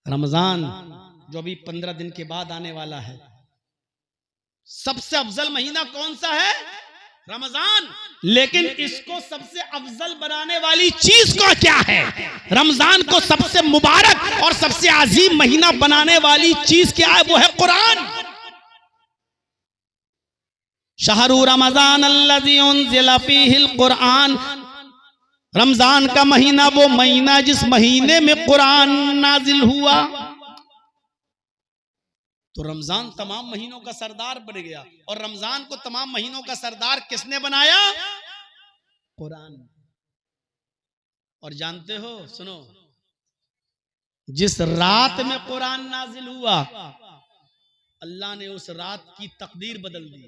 रमजान जो अभी 15 दिन के बाद आने वाला है, सबसे अफजल महीना कौन सा है? रमजान। लेकिन इसको सबसे अफजल बनाने वाली चीज को क्या है? रमजान को सबसे मुबारक और सबसे अजीम महीना बनाने वाली चीज क्या है? वो है कुरान। शहरु रमजान अल्लज़ी उन्ज़िला फ़ीहिल कुरान। रमजान का महीना वो महीना जिस महीने में कुरान नाजिल हुआ। तो रमजान तमाम महीनों का सरदार बन गया। और रमजान को तमाम महीनों का सरदार किसने बनाया? कुरान। और जानते हो, सुनो, जिस रात में कुरान नाजिल हुआ, अल्लाह ने उस रात की तकदीर बदल दी,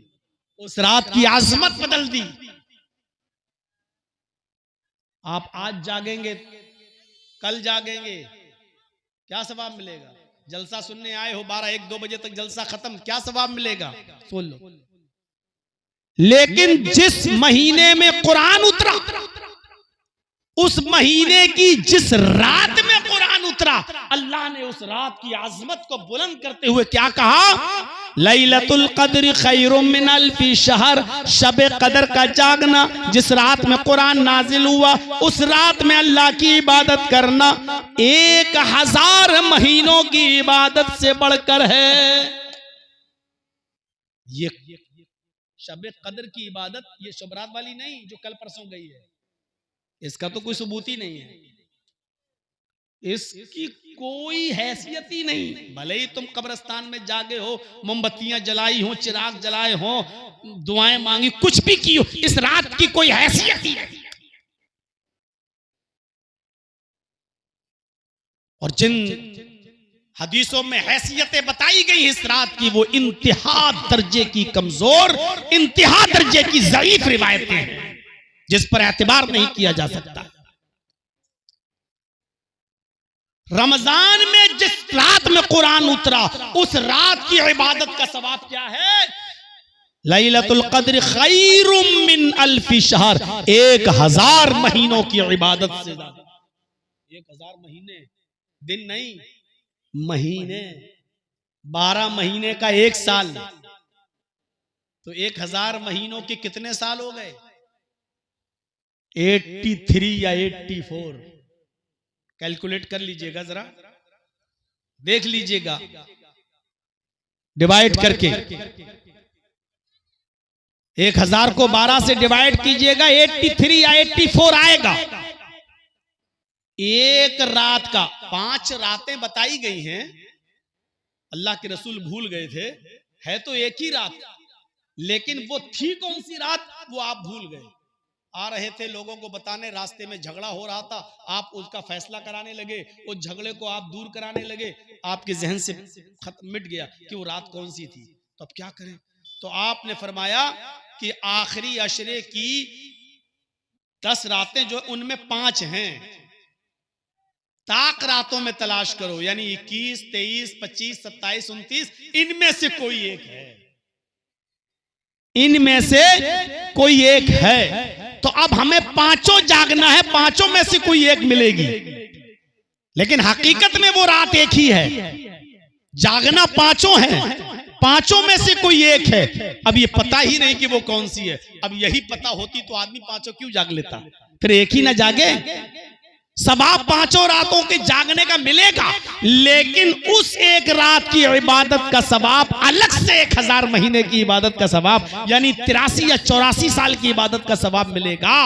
उस रात की आजमत बदल दी। आप आज जागेंगे, कल जागेंगे, क्या सवाब मिलेगा? जलसा सुनने आए हो 12-1-2 बजे तक जलसा खत्म, क्या सवाब मिलेगा? सुन लो। लेकिन जिस महीने में कुरान उतरा, उस महीने की जिस रात में कुरान उतरा, अल्लाह ने उस रात की आजमत को बुलंद करते हुए क्या कहा? लैलतुल क़द्र खैरुम मिन अल्फी शहर। शब कदर का जागना, जिस रात में कुरान नाजिल हुआ, उस रात में अल्लाह की इबादत करना 1000 महीनों की इबादत से बढ़कर है। ये शब कदर की इबादत, ये शुबरात वाली नहीं जो कल परसों गई है, इसका तो कोई सबूत ही नहीं है, इसकी कोई हैसियत ही नहीं। भले ही तुम कब्रिस्तान में जागे हो, मोमबत्तियां जलाई हो, चिराग जलाए हो, दुआएं मांगी, कुछ भी की हो, इस रात की कोई हैसियत ही नहीं। और जिन हदीसों में हैसियतें बताई गई इस रात की, वो इंतहा दर्जे की कमजोर, इंतहा दर्जे की ज़ईफ रिवायतें हैं, जिस पर एतबार नहीं किया जा सकता। रमजान में जिस रात में कुरान उतरा, उस रात की इबादत का सवाब क्या है? लैलतुल क़द्र खैरुम मिन अल्फी शहर। 1000 महीनों की इबादत से ज्यादा। 1000 महीने, दिन नहीं, महीने। 12 महीने का 1 साल, तो 1000 महीनों के कितने साल हो गए? 83 या 84। कैलकुलेट कर लीजिएगा, जरा देख लीजिएगा, डिवाइड करके 1000 को 12 से डिवाइड कीजिएगा, 83 या 84 आएगा। एक रात का 5 रातें बताई गई हैं, अल्लाह के रसूल भूल गए थे, है तो एक ही रात, लेकिन वो थी कौन सी रात वो आप भूल गए। आ रहे थे लोगों को बताने, रास्ते में झगड़ा हो रहा था, आप उसका फैसला कराने लगे, उस झगड़े को आप दूर कराने लगे, आपके जहन से खत्म मिट गया कि वो रात कौन सी थी। तो अब क्या करें? तो आपने फरमाया कि आखिरी अशरे की 10 रातें जो उनमें 5 हैं, ताक रातों में तलाश करो, यानी 21, 23, 25, 27, 29, इनमें से कोई एक है, इनमें से कोई एक है। तो अब हमें 5 जागना है, 5 में से कोई एक मिलेगी, लेकिन हकीकत में वो रात एक ही है, जागना 5 है, 5 में से कोई एक है। अब ये पता ही नहीं कि वो कौन सी है। अब यही पता होती तो आदमी 5 क्यों जाग लेता? फिर एक ही ना जागे। सवाब 5 रातों के जागने का मिलेगा, लेकिन उस एक रात की इबादत का सवाब अलग से 1000 महीने की इबादत का सवाब, यानी 83 या 84 साल की इबादत का सवाब मिलेगा।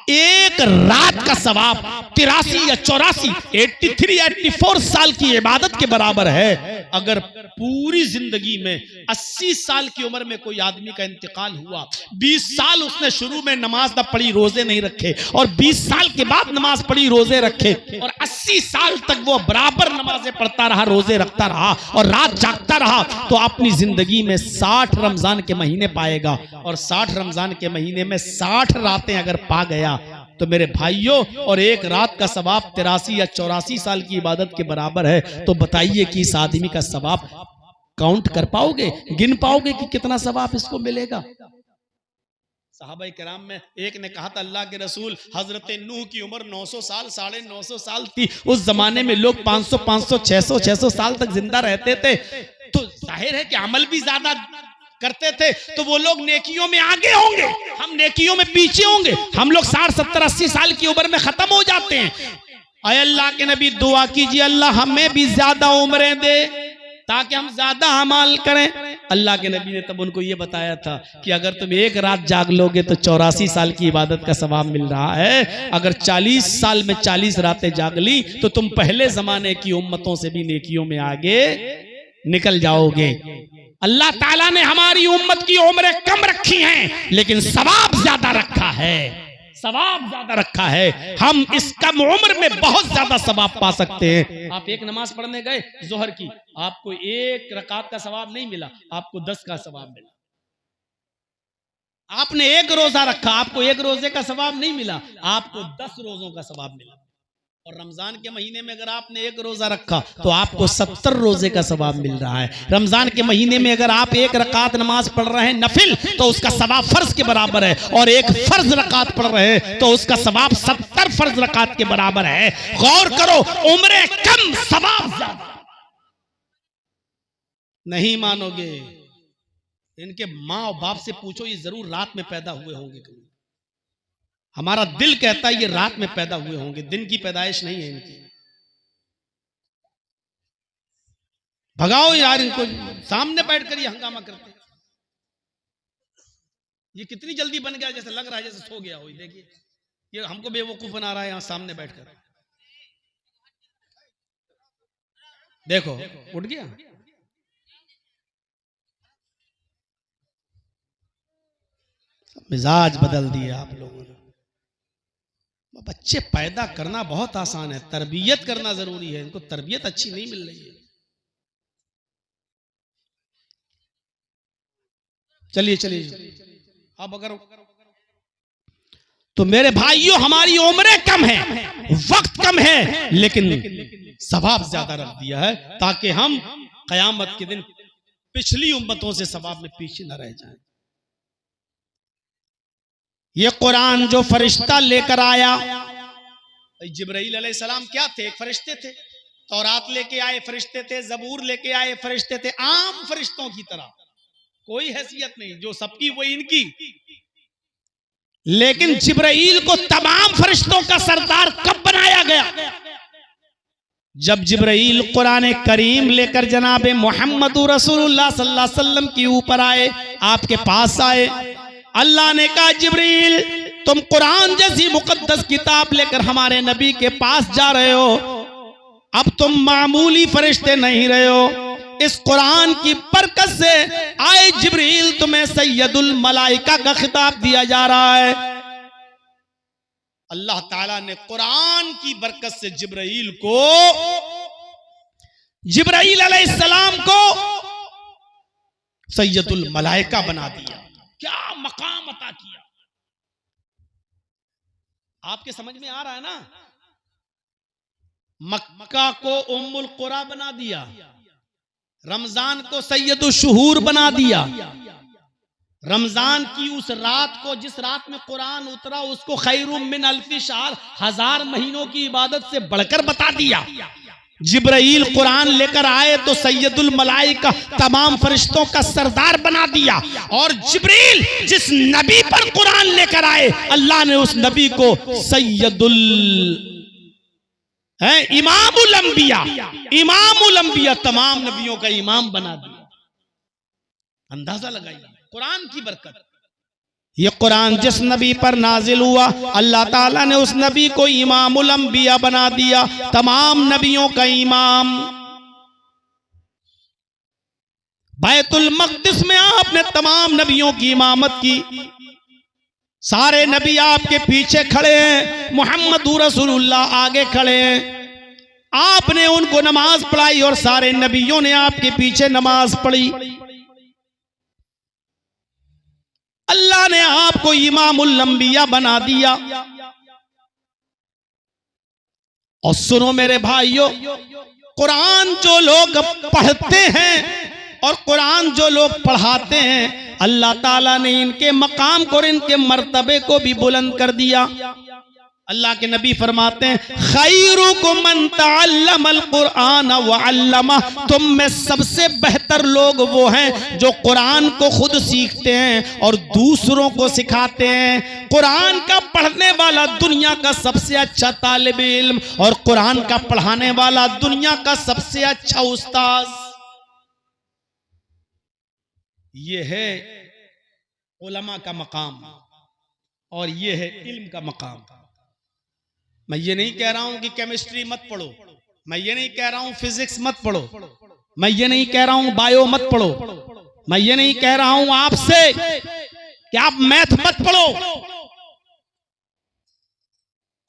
एक रात का सवाब 83 या 84, 83 या 84 साल की इबादत के बराबर है। अगर पूरी जिंदगी में 80 साल की उम्र में कोई आदमी का इंतकाल हुआ, 20 साल उसने शुरू में नमाज न पढ़ी, रोजे नहीं रखे, और 20 साल के बाद नमाज पढ़ी, रोजे रखे, और 80 साल तक वो बराबर नमाजें पढ़ता रहा, रोजे रखता रहा और रात जागता रहा, तो अपनी जिंदगी में 60 रमजान के महीने पाएगा। और 60 रमजान के महीने में 60 रातें अगर पा गया, तो मेरे भाइयों, और एक रात का सवाब 83 या 84 साल की इबादत के बराबर है। तो बताइए कि इस आदमी का सवाब काउंट कर पाओगे, गिन पाओगे कि कितना सवाब इसको मिलेगा? सहाबा किराम में एक ने कहा था, अल्लाह के रसूल, हजरत नूह की उम्र 900 साल 950 साल थी। उस जमाने में लोग 500 500 600 साल तक जिंदा रहते थे, तो जाहिर है कि अमल भी ज्यादा करते थे, तो वो लोग नेकियों में आगे होंगे, हम नेकियों में पीछे होंगे। हम लोग 60 70 80 साल की उम्र में खत्म हो जाते हैं। अय अल्लाह के नबी, दुआ कीजिए अल्लाह हमें भी ज्यादा उम्रें दे ताकि हम ज्यादा अमाल करें। अल्लाह के नबी ने तब उनको ये बताया था कि अगर तुम एक रात जाग लोगे तो 84 साल की इबादत का सवाब मिल रहा है। अगर 40 साल में 40 रातें जाग ली तो तुम पहले जमाने की उम्मतों से भी नेकियों में आगे निकल जाओगे। अल्लाह ताला ने हमारी उम्मत की उम्रें कम रखी हैं, लेकिन सवाब ज्यादा रखा है, सवाब ज्यादा रखा है। हम इस कम उम्र में बहुत ज्यादा सवाब पा सकते हैं। आप एक नमाज पढ़ने गए जोहर की, आपको 1 रकात का सवाब नहीं मिला, आपको 10 का सवाब मिला। आपने 1 रोजा रखा, आपको 1 रोजे का सवाब नहीं मिला, आपको 10 रोजों का सवाब मिला। और रमजान के महीने में अगर आपने 1 रोजा रखा तो आपको 70 रोजे का सवाब मिल रहा है। रमजान के महीने में अगर आप 1 रकात नमाज पढ़ रहे हैं नफिल, तो उसका सवाब फर्ज के बराबर है, और 1 फर्ज रकात पढ़ रहे हैं तो उसका सवाब 70 फर्ज रकात के बराबर है। गौर करो, उम्रें कम सवाब ज्यादा। नहीं मानोगे, इनके माँ और बाप से पूछो, ये जरूर रात में पैदा हुए होंगे कभी। हमारा दिल कहता है ये रात में पैदा हुए होंगे, दिन की पैदाइश नहीं है इनकी। भगाओ यार इनको, सामने बैठकर ये हंगामा करते। ये कितनी जल्दी बन गया, जैसे लग रहा है जैसे सो गया हो। देखिए ये हमको बेवकूफ बना रहा है यहां सामने बैठकर। देखो उठ गया। मिजाज बदल दिए आप लोगों ने। बच्चे पैदा करना बहुत आसान है, तरबियत करना जरूरी है। इनको तरबियत अच्छी नहीं मिल रही है। चलिए चलिए, अब अगर तो मेरे भाइयों, हमारी उम्रें कम है, वक्त कम है, लेकिन सवाब ज्यादा रख दिया है ताकि हम कयामत के दिन पिछली उम्मतों से सवाब में पीछे न रह जाएं। ये कुरान जो फरिश्ता लेकर आया, जिब्राइल अलैहिस्सलाम क्या थे? एक फरिश्ते थे। तौरात लेके आए फरिश्ते थे, जबूर लेके आए फरिश्ते थे, आम फरिश्तों की तरह, कोई हैसियत नहीं, जो सबकी वो इनकी। लेकिन जिब्राइल को तमाम फरिश्तों का सरदार कब बनाया गया? जब जिब्राइल कुरान करीम लेकर जनाबे मोहम्मद रसूलुल्लाह सल्लल्लाहु अलैहि वसल्लम के ऊपर आए, आपके पास आए। अल्लाह ने कहा, जिब्रील तुम कुरान जैसी मुकद्दस किताब लेकर हमारे नबी के पास जा रहे हो, अब तुम मामूली फरिश्ते नहीं रहे हो। इस कुरान की बरकत से आए जिब्रील, तुम्हें सैयदुल मलाइका का खिताब दिया जा रहा है। अल्लाह ताला ने कुरान की बरकत से जिब्राइल अलैहिस्सलाम को सैयदुल मलाइका बना दिया। क्या मकाम अता किया। आपके समझ में आ रहा है ना? मक्का को उम्मुल कुरा बना दिया, रमजान को सैयदुल शुहूर बना दिया, रमजान की उस रात को, जिस रात में कुरान उतरा, उसको खैरुम मिन अल्फी शहर, 1000 महीनों की इबादत से बढ़कर बता दिया। जिब्राइल कुरान लेकर आए तो सैयदुल मलाइका, तमाम फरिश्तों का सरदार बना दिया। और जिब्रील जिस नबी पर कुरान लेकर आए, अल्लाह ने उस नबी को सैयदुल इमामुल अंबिया, तमाम नबियों का इमाम बना दिया। अंदाजा लगाइए कुरान की बरकत। ये कुरान जिस नबी पर नाजिल हुआ, अल्लाह ताला ने उस नबी को इमामुल अंबिया बना दिया, तमाम नबियों का इमाम। बैतुल मक़दिस में आपने तमाम नबियों की इमामत की। सारे नबी आपके पीछे खड़े हैं, मुहम्मद रसूलुल्लाह आगे खड़े हैं। आपने उनको नमाज पढ़ाई और सारे नबियों ने आपके पीछे नमाज पढ़ी। अल्लाह ने आपको इमामुल अंबिया बना दिया। और सुनो मेरे भाइयों, कुरान जो लोग पढ़ते हैं और कुरान जो लोग पढ़ाते हैं, अल्लाह ताला ने इनके मकाम को और इनके मर्तबे को भी बुलंद कर दिया। अल्लाह के नबी फरमाते हैं, खैरुकुम मन तअल्लमल कुरआन व अल्लमा, तुम में सबसे बेहतर लोग वो हैं जो कुरान को खुद सीखते हैं और दूसरों को सिखाते हैं। कुरान का पढ़ने वाला दुनिया का सबसे अच्छा तालिब इल्म और कुरान का पढ़ाने वाला दुनिया का सबसे अच्छा उस्ताद। ये है उलमा का मकाम और ये है इल्म का मकाम। मैं ये नहीं कह रहा हूं कि केमिस्ट्री मत पढ़ो, मैं ये नहीं कह रहा हूं फिजिक्स मत पढ़ो, मैं ये नहीं कह रहा हूं बायो मत पढ़ो, मैं ये नहीं कह रहा हूं आपसे कि आप मैथ मत पढ़ो।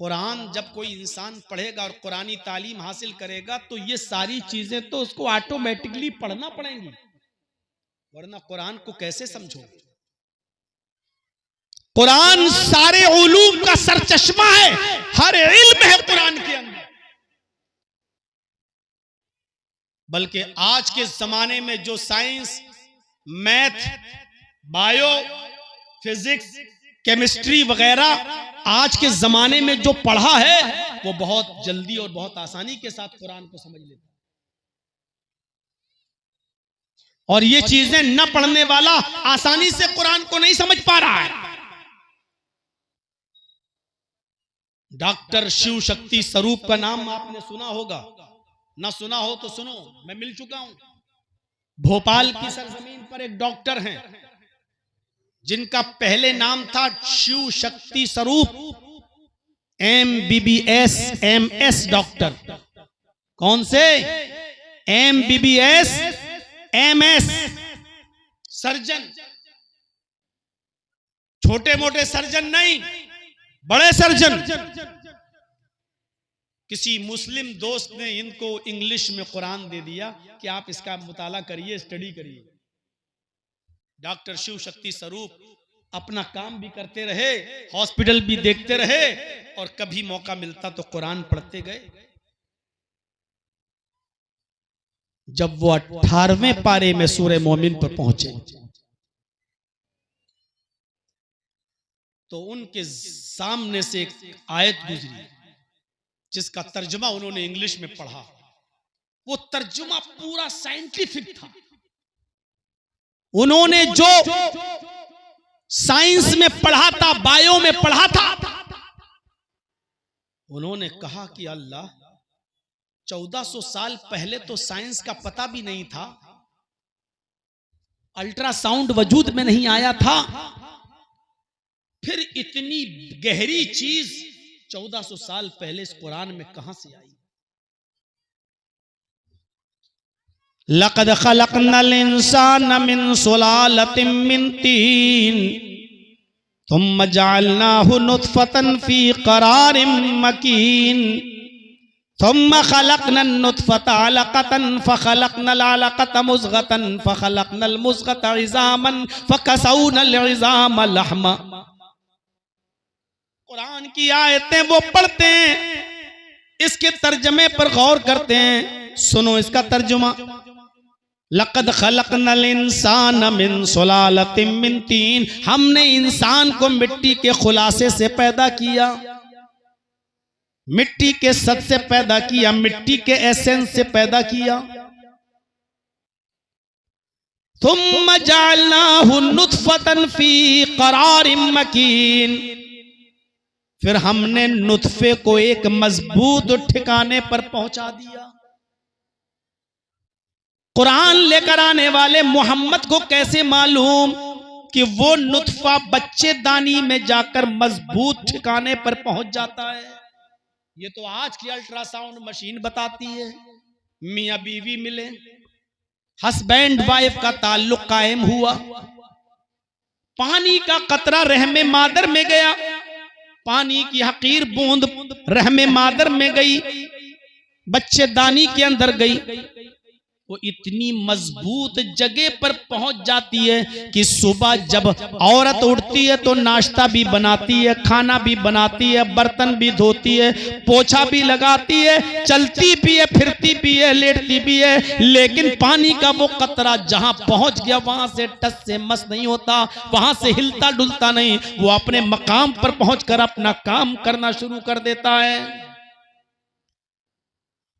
कुरान जब कोई इंसान पढ़ेगा और कुरानी तालीम हासिल करेगा तो ये सारी चीजें तो उसको ऑटोमेटिकली पढ़ना पड़ेंगी, वरना कुरान को कैसे समझो। कुरान सारे उलूम का सरचश्मा है, हर इल्म है कुरान के अंदर। बल्कि आज के जमाने में जो science, math, bio, physics, chemistry वगैरह आज के जमाने में जो पढ़ा है वो बहुत जल्दी और बहुत आसानी के साथ कुरान को समझ लेता है। और ये चीजें न पढ़ने वाला आसानी से कुरान को नहीं समझ पा रहा है। डॉक्टर शिव शक्ति स्वरूप का नाम आपने सुना होगा, ना सुना हो तो सुनो, मैं मिल चुका हूं। भोपाल की सरजमीन पर एक डॉक्टर हैं जिनका पहले नाम था शिव शक्ति स्वरूप, MBBS MS डॉक्टर। कौन से? MBBS MS सर्जन, छोटे मोटे सर्जन नहीं, बड़े सर्जन। किसी मुस्लिम दोस्त ने इनको इंग्लिश में कुरान दे दिया कि आप इसका मुताला करिए, स्टडी करिए। डॉक्टर शिव शक्ति स्वरूप अपना काम भी करते रहे, हॉस्पिटल भी देखते रहे और कभी मौका मिलता तो कुरान पढ़ते गए। जब वो 18वें पारे में सूरह मोमिन पर पहुंचे तो उनके सामने से एक आयत गुजरी जिसका तर्जुमा उन्होंने इंग्लिश में पढ़ा। वो तर्जुमा पूरा साइंटिफिक था। उन्होंने जो साइंस में पढ़ा था, बायो में पढ़ा था, उन्होंने कहा कि अल्लाह, 1400 साल पहले तो साइंस का पता भी नहीं था, अल्ट्रासाउंड वजूद में नहीं आया था, फिर इतनी गहरी चीज 1400 साल पहले इस कुरान में कहां से आई। लक़द ख़लक़नल इंसान मिन सुलालतिन मिन तीन थुम्मा जअलनाहु नुत्फ़तन फ़ी क़रारिन मकीन थुम्मा ख़लक़नन नुत्फ़ता अलक़तन फ़ख़लक़नल अलक़ता मुज़ग़तन फ़ख़लक़नल मुज़ग़ता इज़ामन फ़कसौनल इज़ाम लहमा। कुरान की आयतें वो पढ़ते हैं, इसके तर्जमे पर गौर करते हैं। सुनो इसका तर्जुमा, लक़द ख़लक़नल इंसान मिन सुलालतिन मिन तीन, हमने इंसान को मिट्टी के खुलासे से पैदा किया, मिट्टी के सत से पैदा किया, मिट्टी के एसेंस से पैदा किया। थुम्मा जअलनाहु नुत्फ़तन फ़ी क़रारिन मकीन, फिर हमने नुत्फे को एक मजबूत ठिकाने पर पहुंचा दिया। कुरान लेकर आने वाले मोहम्मद को कैसे मालूम कि वो नुत्फा बच्चेदानी में जाकर मजबूत ठिकाने पर पहुंच जाता है? ये तो आज की अल्ट्रासाउंड मशीन बताती है। मियां बीवी मिले, हस्बैंड वाइफ का ताल्लुक कायम हुआ, पानी का कतरा रहमे मादर में गया, पानी की हकीर बूंद रहमे मादर में गई, बच्चेदानी के अंदर गई, वो इतनी मजबूत जगह पर पहुंच जाती है कि सुबह जब औरत उठती है तो नाश्ता भी बनाती है, खाना भी बनाती है, बर्तन भी धोती है, पोछा भी लगाती है, चलती भी है, फिरती भी है, लेटती भी है, लेकिन पानी का वो कतरा जहां पहुंच गया वहां से टस से मस नहीं होता, वहां से हिलता डुलता नहीं। वो अपने मकाम पर पहुंचकर अपना काम करना शुरू कर देता है।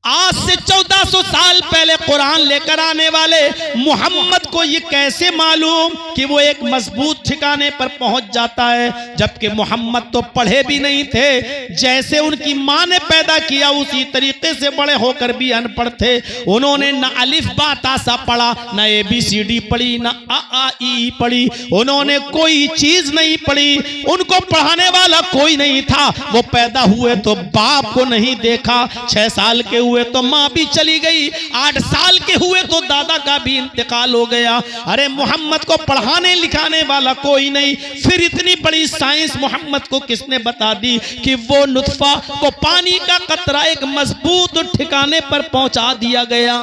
आज से 1400 साल पहले कुरान लेकर आने वाले मोहम्मद को ये कैसे मालूम कि वो एक मजबूत ठिकाने पर पहुंच जाता है, जबकि मोहम्मद तो पढ़े भी नहीं थे। जैसे उनकी मां ने पैदा किया उसी तरीके से बड़े होकर भी अनपढ़ थे। उन्होंने न अलिफ बा ता सा पढ़ा, न ABCD पढ़ी, न A पढ़ी, उन्होंने कोई चीज नहीं पढ़ी। उनको पढ़ाने वाला कोई नहीं था। वो पैदा हुए तो बाप को नहीं देखा, 6 साल के हुए तो मां भी चली गई, 8 साल के हुए तो दादा का भी इंतकाल हो गया। अरे मोहम्मद को पढ़ाने लिखाने वाला कोई नहीं, फिर इतनी बड़ी साइंस मोहम्मद को किसने बता दी कि वो नुत्फा, वो पानी का कतरा एक मजबूत ठिकाने पर पहुंचा दिया गया।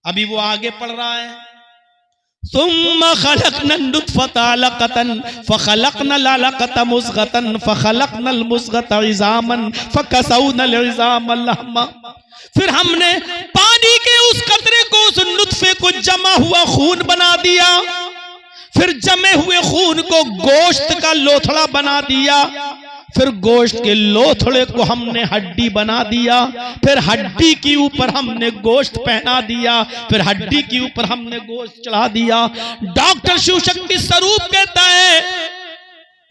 अभी वो आगे पढ़ रहा है, सुम्मा खलक़नन नुत्फ़ता अलक़तन फ़ख़लक़नल अलक़ता मुज़ग़तन फ़ख़लक़नल मुज़ग़ता इज़ामन फ़कसौनल इज़ाम लहमा। फिर हमने पानी के उस कतरे को, उस नुत्फे को जमा हुआ खून बना दिया, फिर जमे हुए खून को गोश्त का लोथड़ा बना दिया, फिर गोश्त के लोथड़े को हमने हड्डी बना दिया, फिर हड्डी के ऊपर हमने गोश्त पहना दिया, फिर हड्डी के ऊपर हमने गोश्त चढ़ा दिया। डॉक्टर शिव शक्ति स्वरूप कहता है,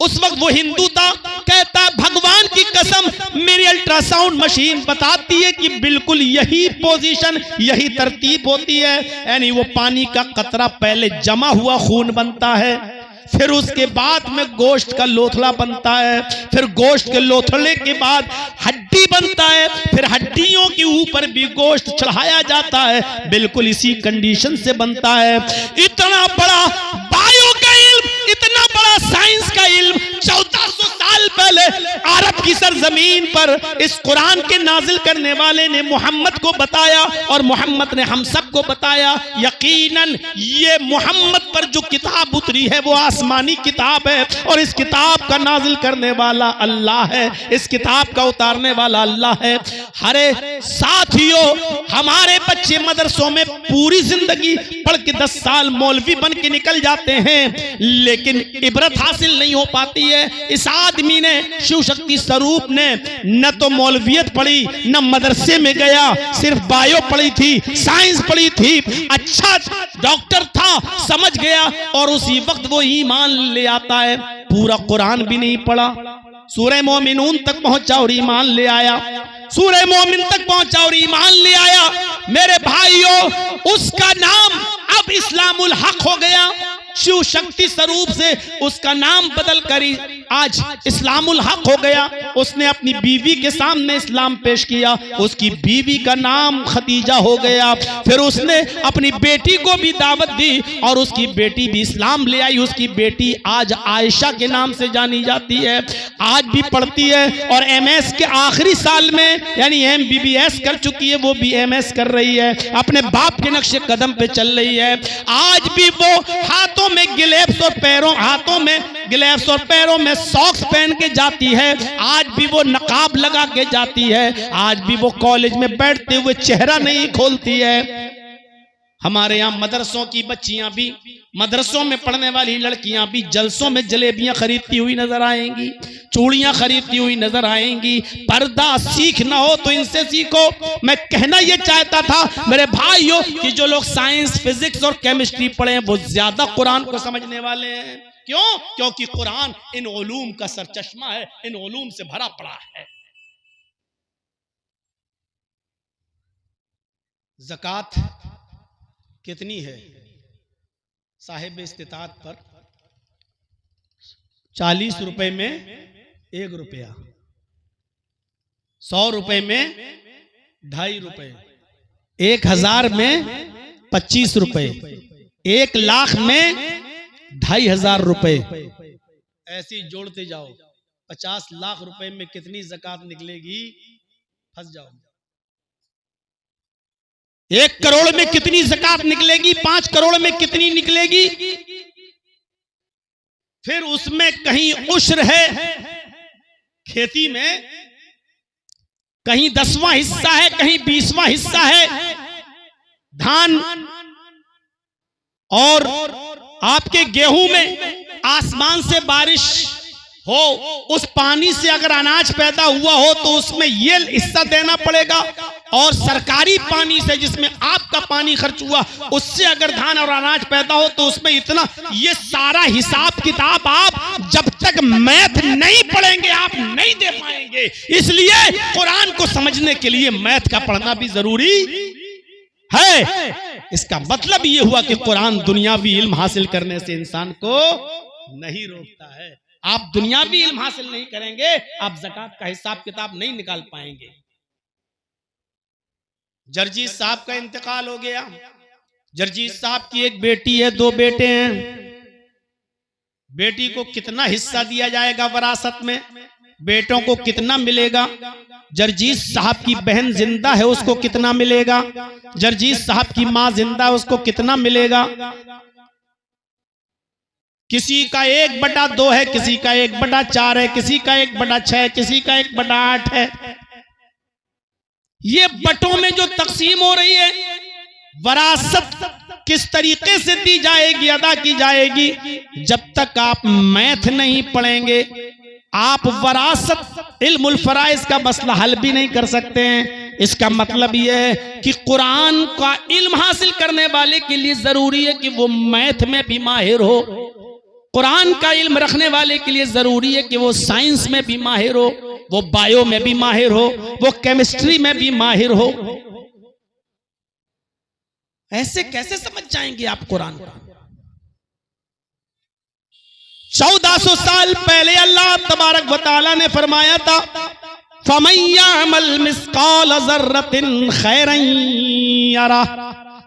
उस वक्त वो हिंदू था, कहता है भगवान की कसम मेरी अल्ट्रासाउंड मशीन बताती है कि बिल्कुल यही पोजीशन, यही तरतीब होती है। यानी वो पानी का कतरा पहले जमा हुआ खून बनता है, फिर उसके बाद में गोश्त का लोथड़ा बनता है, फिर गोश्त के लोथड़े के बाद हड्डी बनता है, फिर हड्डियों के ऊपर भी गोश्त चढ़ाया जाता है। बिल्कुल इसी कंडीशन से बनता है। इतना बड़ा बायो का इल्म, इतना बड़ा साइंस का इल्म 1400 साल पहले अरब की सरजमीन पर इस कुरान के नाजिल करने वाले ने मोहम्मद को बताया, और मोहम्मद ने हम सबको बताया। यकीनन ये मोहम्मद पर जो किताब उतरी है वो आसमानी किताब है, और इस किताब का नाजिल करने वाला अल्लाह है, इस किताब का उतारने वाला अल्लाह है। हरे साथियों, हमारे बच्चे मदरसों में पूरी जिंदगी पढ़ के 10 साल मौलवी बन के निकल जाते हैं, लेकिन इबरत हासिल नहीं हो पाती है। इस आदमी ने, शिव शक्ति स्वरूप ने, न तो मौलवियत पढ़ी, न मदरसे में गया, सिर्फ बायो पढ़ी थी, साइंस पढ़ी थी, अच्छा डॉक्टर था, समझ गया, और उसी वक्त वो ईमान ले आता है। पूरा कुरान भी नहीं पढ़ा, सूरह मोमिनून तक पहुंचा और ईमान ले आया, सूरह मोमिन तक पहुंचा और ईमान ले आया। मेरे भाइयों, उसका नाम अब इस्लामुल हक हो गया। शिव शक्ति स्वरूप से उसका नाम बदल कर आज इस्लामुल हक हो गया। उसने अपनी बीवी के सामने इस्लाम पेश किया, उसकी बीवी का नाम खदीजा हो गया। फिर उसने अपनी बेटी को भी दावत दी और उसकी बेटी भी इस्लाम ले आई। उसकी बेटी आज आयशा के नाम से जानी जाती है, आज भी पढ़ती है, और MS के आखिरी साल में यानी MBBS कर चुकी है, वो भी MS कर रही है, अपने बाप के नक्शे कदम पे चल रही है। आज भी वो हाथों में गिलेफ्स और पैरों, हाथों में गिलेफ्स और पैरों में सॉक्स पहन के जाती है, आज भी वो नकाब लगा के जाती है, आज भी वो कॉलेज में बैठते हुए चेहरा नहीं खोलती है। हमारे यहाँ मदरसों की बच्चियां भी, मदरसों में पढ़ने वाली लड़कियां भी जलसों में जलेबियां खरीदती हुई नजर आएंगी, चूड़ियां खरीदती हुई नजर आएंगी। पर्दा सीखना हो तो इनसे सीखो। मैं कहना यह चाहता था मेरे भाइयों कि जो लोग साइंस, फिजिक्स और केमिस्ट्री पढ़े हैं वो ज्यादा कुरान को समझने वाले हैं। क्यों? क्योंकि कुरान इन उलूम का सरचश्मा है, इन उलूम से भरा पड़ा है। ज़कात कितनी है? साहिब इस्तिताअत पर 40 रुपए में 1 रुपया, 100 रुपए में 2.5 रुपए, 1000 में 25 रुपए, 1 लाख में 2500 रुपए। ऐसे ही जोड़ते जाओ, 50 लाख रुपए में कितनी ज़कात निकलेगी? फंस जाओ। 1 करोड़ में कितनी ज़कात निकलेगी, 5 करोड़ में कितनी निकलेगी, फिर उसमें कहीं उश्र है खेती में, कहीं 10वां हिस्सा है, कहीं 20वां हिस्सा है धान, और आपके गेहूं में आसमान से बारिश हो, उस पानी से अगर अनाज पैदा हुआ हो तो उसमें ये हिस्सा देना पड़ेगा, और सरकारी पानी से जिसमें आपका पानी खर्च हुआ उससे अगर धान और अनाज पैदा हो तो उसमें इतना। ये सारा हिसाब किताब आप जब तक मैथ नहीं पढ़ेंगे आप नहीं दे पाएंगे। इसलिए कुरान को समझने के लिए मैथ का पढ़ना भी जरूरी है। इसका मतलब ये हुआ कि कुरान दुनियावी इल्म हासिल करने से इंसान को नहीं रोकता है। आप दुनियावी इल्म हासिल नहीं करेंगे, आप ज़कात का हिसाब किताब नहीं निकाल पाएंगे। जर्जीस साहब का इंतकाल हो गया। जर्जीस साहब की एक बेटी है, 2 बेटे हैं। बेटी को कितना हिस्सा दिया जाएगा विरासत में, बेटों को कितना मिलेगा, जर्जीस साहब की बहन जिंदा है उसको कितना मिलेगा, जर्जीस साहब की मां जिंदा है उसको कितना मिलेगा। किसी का 1/2 है, किसी का 1/4 है, किसी का 1/6 है, किसी का 1/8 है। ये बटों में जो तकसीम हो रही है, वरासत किस तरीके से दी जाएगी, अदा की जाएगी, जब तक आप मैथ नहीं पढ़ेंगे आप वरासत इल्मुल फराइज का मसला हल भी नहीं कर सकते हैं। इसका मतलब यह है कि कुरान का इल्म हासिल करने वाले के लिए जरूरी है कि वो मैथ में भी माहिर हो, कुरान का इल्म रखने वाले के लिए जरूरी है कि वो साइंस में भी माहिर हो, वो बायो में भी माहिर हो, वो केमिस्ट्री में भी माहिर हो। ऐसे कैसे समझ जाएंगे आप कुरान को? 1400 साल पहले अल्लाह तबारक व तआला ने फरमाया था, फमन यअमल मिस्काल ज़र्रतिन खैरन यरा,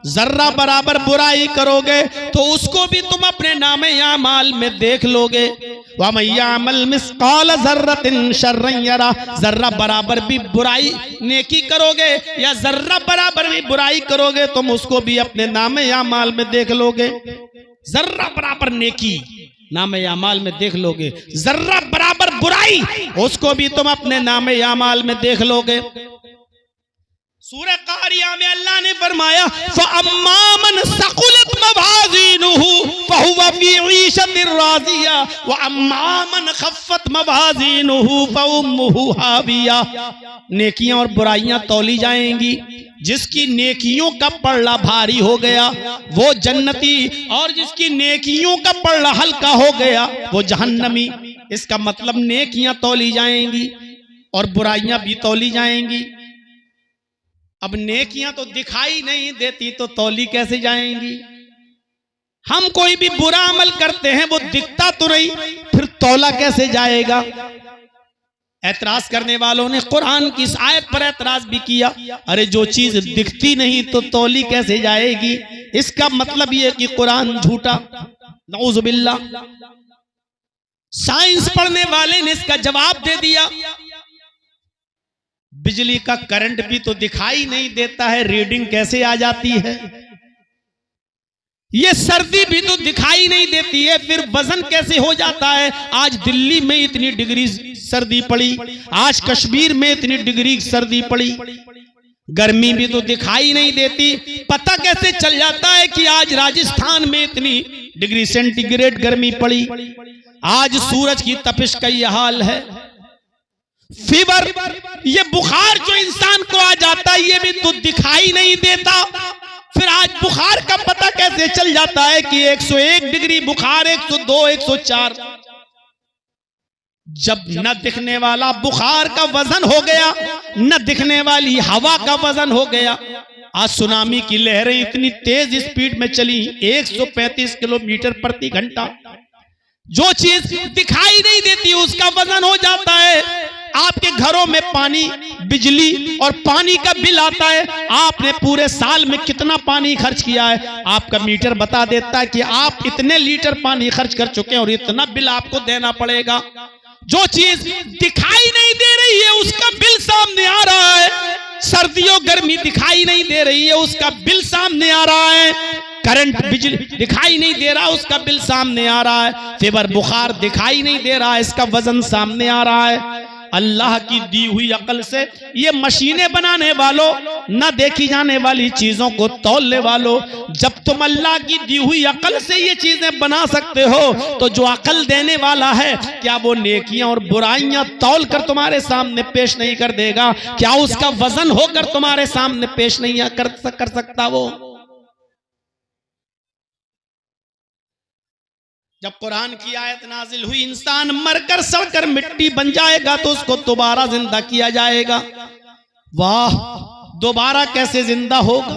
जर्रा बराबर बुराई करोगे तो उसको भी तुम अपने नामे आमाल में देख लोगे। वमन यअमल मिस्काल ज़र्रतिन शर्रन यरा, जर्रा बराबर भी बुराई नेकी करोगे या जर्रा बराबर भी बुराई करोगे तुम उसको भी अपने नामे आमाल में देख लोगे। जर्रा बराबर नेकी नामे आमाल में देख लोगे, जर्रा बराबर बुराई उसको भी तुम अपने नामे आमाल में देख लोगे। सूरह कारिया में अल्लाह ने फरमाया, फअम्मा मन सकुलत मवाज़ीनुहु फहुवा फी ईशतिर राज़िया व अम्मा मन खफ़्फ़त मवाज़ीनुहु फउम्मुहु हाविया। नेकियां और बुराइयां तौली जाएंगी, जिसकी नेकियों का पल्ला भारी हो गया वो जन्नती, और जिसकी नेकियों का पल्ला हल्का हो गया वो जहन्नमी। इसका मतलब नेकियां तौली जाएंगी और बुराइयां भी तौली जाएंगी। अब नेकियां तो दिखाई नहीं देती तो तौली कैसे जाएंगी? हम कोई भी बुरा अमल करते हैं वो दिखता तो नहीं, फिर तौला कैसे जाएगा? ऐतराज करने वालों ने कुरान की इस आयत पर ऐतराज भी किया, अरे जो चीज दिखती नहीं तो तौली कैसे जाएगी? इसका मतलब यह कि कुरान झूठा, नऊज़ बिल्लाह। साइंस पढ़ने वाले ने इसका जवाब दे दिया, बिजली का करंट भी तो दिखाई नहीं देता है, रीडिंग कैसे आ जाती है? ये सर्दी भी तो दिखाई नहीं देती है, फिर वजन कैसे हो जाता है? आज दिल्ली में इतनी डिग्री सर्दी पड़ी, आज कश्मीर में इतनी डिग्री सर्दी पड़ी, गर्मी भी तो दिखाई नहीं देती, पता कैसे चल जाता है कि आज राजस्थान में इतनी डिग्री सेंटीग्रेड गर्मी पड़ी? आज सूरज की तपिश का यह हाल है। फीवर, ये बुखार जो इंसान को आ जाता है ये भी तो दिखाई नहीं देता, फिर आज बुखार का पता कैसे चल जाता है कि 101 डिग्री बुखार, 102, 104? जब न दिखने वाला बुखार का वजन हो गया, न दिखने वाली हवा का वजन हो गया। आज सुनामी की लहरें इतनी तेज स्पीड में चली, 135 किलोमीटर प्रति घंटा। जो चीज दिखाई नहीं देती उसका वजन हो जाता है। आपके घरों में पानी, बिजली और पानी का बिल आता है, आपने पूरे साल में कितना पानी खर्च किया है, आपका मीटर बता देता है कि आप इतने लीटर पानी खर्च कर चुके हैं और इतना बिल आपको देना पड़ेगा। जो चीज दिखाई नहीं दे रही है उसका बिल सामने आ रहा है। सर्दियों गर्मी दिखाई नहीं दे रही है, उसका बिल सामने आ रहा है। करंट बिजली दिखाई नहीं दे रहा, उसका बिल सामने आ रहा है। फीवर बुखार दिखाई नहीं दे रहा, इसका वजन सामने आ रहा है। अल्लाह की दी हुई अकल से ये मशीनें बनाने वालों, न देखी जाने वाली चीजों को तौलने वालों, जब तुम अल्लाह की दी हुई अकल से ये चीजें बना सकते हो, तो जो अकल देने वाला है, क्या वो नेकियां और बुराइयां तौल कर तुम्हारे सामने पेश नहीं कर देगा? क्या उसका वजन होकर तुम्हारे सामने पेश नहीं कर सकता वो? जब कुरान की आयत नाजिल हुई, इंसान मरकर सड़कर मिट्टी बन जाएगा तो उसको दोबारा जिंदा किया जाएगा। वाह, दोबारा कैसे जिंदा होगा?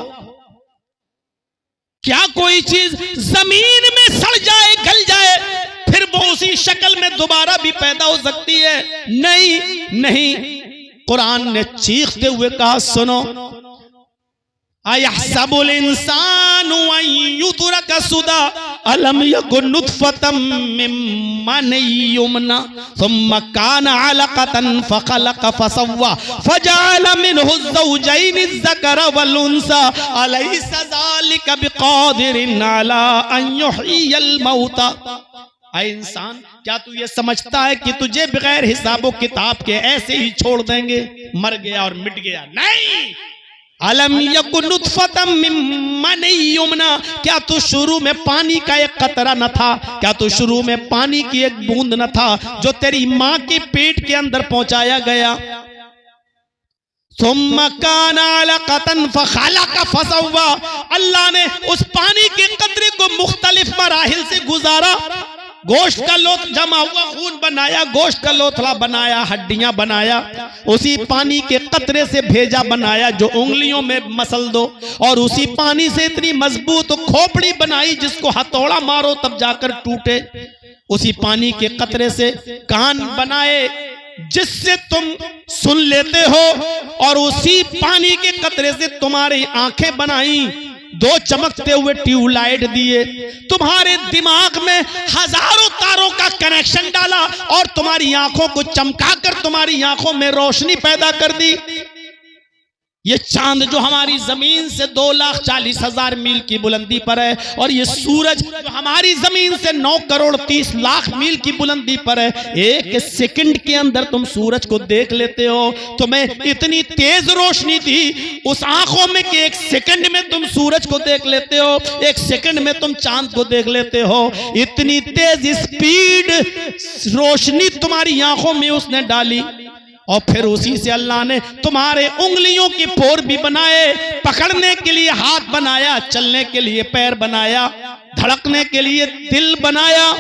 क्या कोई चीज जमीन में सड़ जाए, गल जाए, फिर वो उसी शक्ल में दोबारा भी पैदा हो सकती है? नहीं नहीं, कुरान ने चीखते हुए कहा, सुनो, अयहसबुल इंसानु अन युतरका सुदा अलम यकुन नुतफतम मिन मनी युमना सुम्मा काना अलकतन फखलक फसव्वा फजअल मिनहु ज़ौजैनि ज़कर वल उन्सा अलैसा ज़ालिका बिक़ादिरिन अला अन युहयिल मौता। ऐ इंसान, क्या तू ये समझता है कि तुझे बगैर हिसाबो किताब के ऐसे ही छोड़ देंगे? मर गया और मिट गया? नहीं। अलम यकुन नुतफतम मिन मनी युमना, क्या तू शुरू में पानी का एक कतरा न था? क्या तू शुरू में पानी की एक बूंद न था जो तेरी मां के पेट के अंदर पहुंचाया गया? सुम्मा काना अलकतन फखलक फसव्वा, अल्लाह ने उस पानी के कतरे को मुख्तलिफ मराहिल से गुजारा। गोश्त का लोथ जमा हुआ, खून बनाया, गोश्त का लोथड़ा बनाया, हड्डियां बनाया, उसी पानी के कतरे से भेजा बनाया जो उंगलियों में मसल दो, और उसी पानी से इतनी मजबूत खोपड़ी बनाई जिसको हथौड़ा मारो तब जाकर टूटे। उसी पानी के कतरे से कान बनाए जिससे तुम सुन लेते हो, और उसी पानी के कतरे से तुम्हारी आंखें बनाई, दो चमकते हुए ट्यूबलाइट दिए, तुम्हारे दिमाग में हजारों तारों का कनेक्शन डाला और तुम्हारी आंखों को चमकाकर तुम्हारी आंखों में रोशनी पैदा कर दी। ये चांद जो हमारी जमीन से 2,40,000 मील की बुलंदी पर है, और ये सूरज जो हमारी जमीन से 9,30,00,000 मील की बुलंदी पर है, एक सेकंड के अंदर तुम सूरज को देख लेते हो। तुम्हें इतनी तेज रोशनी थी उस आंखों में कि एक सेकंड में तुम सूरज को देख लेते हो, एक सेकंड में तुम चांद को देख लेते हो। इतनी तेज स्पीड रोशनी तुम्हारी आंखों में उसने डाली, और फिर उसी से अल्लाह ने तुम्हारे उंगलियों की पोर भी बनाए, पकड़ने के लिए हाथ बनाया, चलने के लिए पैर बनाया, धड़कने के लिए दिल बनाया।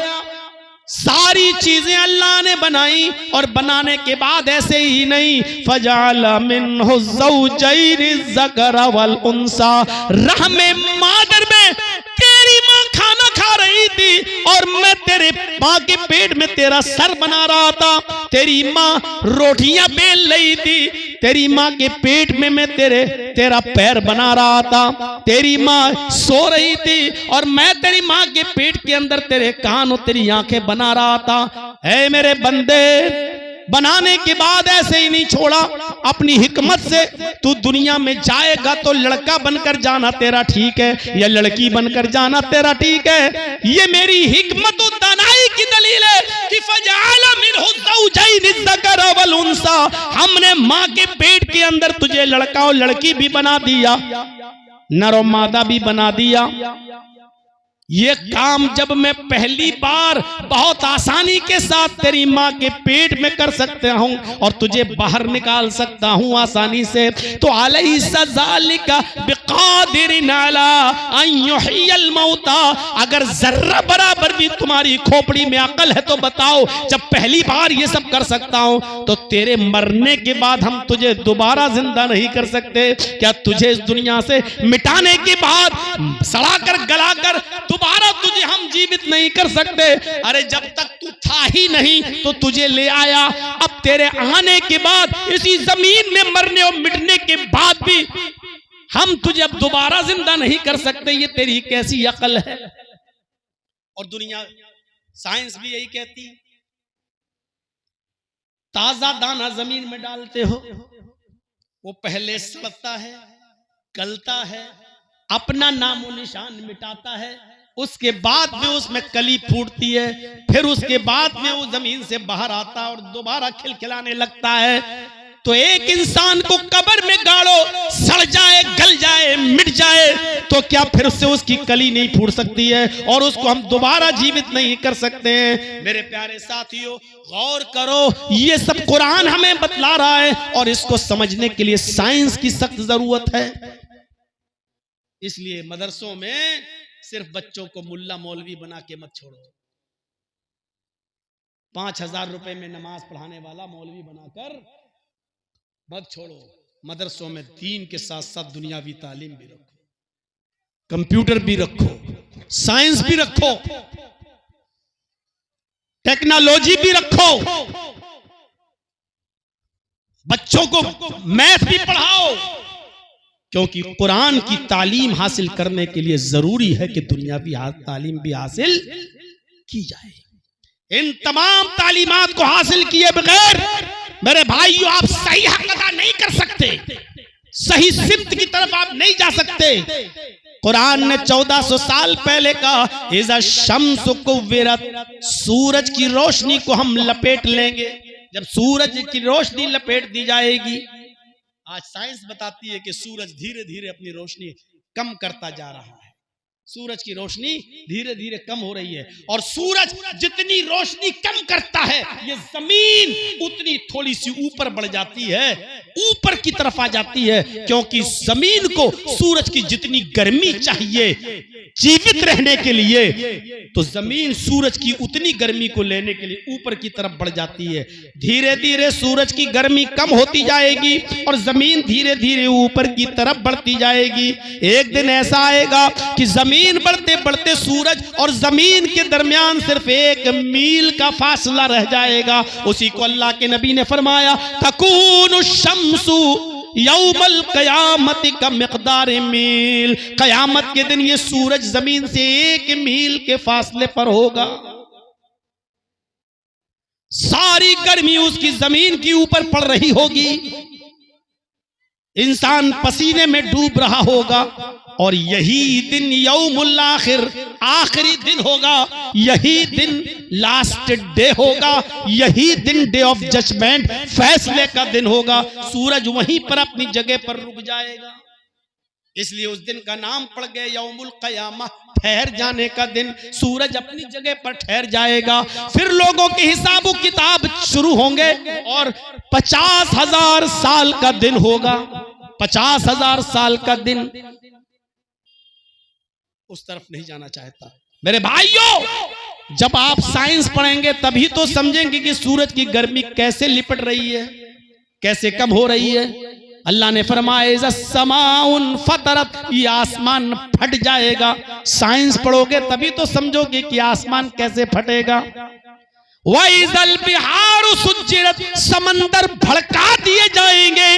सारी चीजें अल्लाह ने बनाई, और बनाने के बाद ऐसे ही नहीं, फजअल मिनहु ज़ौजैनि ज़कर वल उन्सा, रहमे मादर में तेरी माँ खाना खा रही थी और मैं तेरे माँ के पेट में तेरा सर बना रहा था, तेरी माँ रोटियां बेल रही थी, तेरी माँ के पेट में मैं तेरा पैर बना रहा था, तेरी माँ सो रही थी और मैं तेरी माँ के पेट के अंदर तेरे कान और तेरी आंखें बना रहा था। ऐ मेरे बंदे, बनाने के बाद ऐसे ही नहीं छोड़ा, अपनी हिकमत से तू दुनिया में जाएगा तो लड़का बनकर जाना तेरा ठीक है, या लड़की बनकर जाना तेरा ठीक है। ये मेरी हिकमत और दानाई की दलील है कि फजअल मिनहु ज़ौजैनि ज़कर वल उन्सा, हमने माँ के पेट के अंदर तुझे लड़का और लड़की भी बना दिया, नर और मादा भी बना दिया। ये काम जब मैं पहली बार बहुत आसानी के साथ तेरी माँ के पेट में कर सकता हूँ और तुझे बाहर निकाल सकता हूँ आसानी से, तो अलैसा ज़ालिका बिक़ादिरिन अला अन युहयिल मौता, अगर जर्रा बराबर भी तुम्हारी खोपड़ी में अकल है तो बताओ, जब पहली बार ये सब कर सकता हूँ तो तेरे मरने के बाद हम तुझे दोबारा जिंदा नहीं कर सकते? क्या तुझे इस दुनिया से मिटाने के बाद सड़ाकर गलाकर दोबारा तुझे हम जीवित नहीं कर सकते? अरे जब तक तू था ही नहीं तो तुझे ले आया, अब तेरे आने के बाद इसी जमीन में मरने और मिटने के बाद भी हम तुझे अब दोबारा जिंदा नहीं कर सकते। ये तेरी कैसी अकल है? और दुनिया, साइंस भी यही कहती है, ताजा दाना जमीन में डालते हो वो पहले सड़ता है, गलता है, अपना नामो निशान मिटाता है, उसके बाद में उसमें कली फूटती है, फिर उसके बाद में वो जमीन से बाहर आता है और दोबारा खिलखिलाने लगता है। तो एक इंसान को कब्र में गाड़ो, सड़ जाए, गल जाए, मिट जाए, तो क्या फिर से उसकी कली नहीं फूट सकती है और उसको हम दोबारा जीवित नहीं कर सकते हैं? मेरे प्यारे साथियों, गौर करो, ये सब कुरान हमें बतला रहा है और इसको समझने के लिए साइंस की सख्त जरूरत है। इसलिए मदरसों में सिर्फ बच्चों को मुल्ला मौलवी बना के मत छोड़ो। 5,000 रुपए में नमाज पढ़ाने वाला मौलवी बनाकर मत छोड़ो। मदरसों में दीन के साथ साथ दुनियावी तालीम भी रखो, कंप्यूटर भी रखो, साइंस भी रखो, टेक्नोलॉजी भी रखो, बच्चों को मैथ भी पढ़ाओ, क्योंकि कुरान की तालीम हासिल करने के लिए जरूरी है कि दुनियावी तालीम भी हासिल की जाए। इन तमाम तालीमात को हासिल किए बगैर मेरे भाइयों आप सही हक अदा नहीं कर सकते, सही सिमत की तरफ आप नहीं जा सकते। कुरान ने 1400 साल पहले कहा, इज़ा शम्सु कुव्विरत, सूरज की रोशनी को हम लपेट लेंगे। जब सूरज की रोशनी लपेट दी जाएगी, आज साइंस बताती है कि सूरज धीरे धीरे अपनी रोशनी कम करता जा रहा है, सूरज की रोशनी धीरे धीरे कम हो रही है, और सूरज जितनी रोशनी कम करता है ये जमीन उतनी थोड़ी सी ऊपर बढ़ जाती है, ऊपर की तरफ आ जाती है, क्योंकि जमीन को सूरज की जितनी गर्मी चाहिए जीवित रहने के लिए, तो जमीन सूरज की उतनी गर्मी को लेने के लिए ऊपर की तरफ बढ़ जाती है। धीरे धीरे सूरज की गर्मी कम होती जाएगी और जमीन धीरे धीरे ऊपर की तरफ बढ़ती जाएगी। एक दिन ऐसा आएगा कि जमीन बढ़ते बढ़ते सूरज और जमीन के दरमियान सिर्फ 1 मील का फासला रह जाएगा। उसी को अल्लाह के नबी ने फरमाया, तकूनु शम्सु यौमल क़यामत का मिक़दार मील, क़यामत के दिन ये सूरज जमीन से 1 मील के फासले पर होगा। सारी गर्मी उसकी जमीन के ऊपर पड़ रही होगी, इंसान पसीने में डूब रहा होगा, और यही दिन यौमुल आखिर, आखिरी दिन होगा, यही दिन लास्ट डे होगा, यही दिन डे ऑफ जजमेंट, फैसले का दिन होगा। सूरज वहीं पर अपनी जगह पर रुक जाएगा, इसलिए उस दिन का नाम पड़ गया यौमुल क़यामा, ठहर जाने का दिन। सूरज अपनी जगह पर ठहर जाएगा, फिर लोगों के हिसाब किताब शुरू होंगे और 50,000 साल का दिन होगा, 50,000 साल का दिन। उस तरफ नहीं जाना चाहता। मेरे भाइयों, जब आप साइंस पढ़ेंगे तभी तो समझेंगे कि सूरज की गर्मी कैसे लिपट रही है, कैसे कम हो रही है। अल्लाह ने फरमाया समाउन फतरत, ये आसमान फट जाएगा। साइंस पढ़ोगे तभी तो समझोगे कि आसमान कैसे फटेगा। वइज़ल बिहारु सुज्जिरत, समंदर भड़का दिए जाएंगे।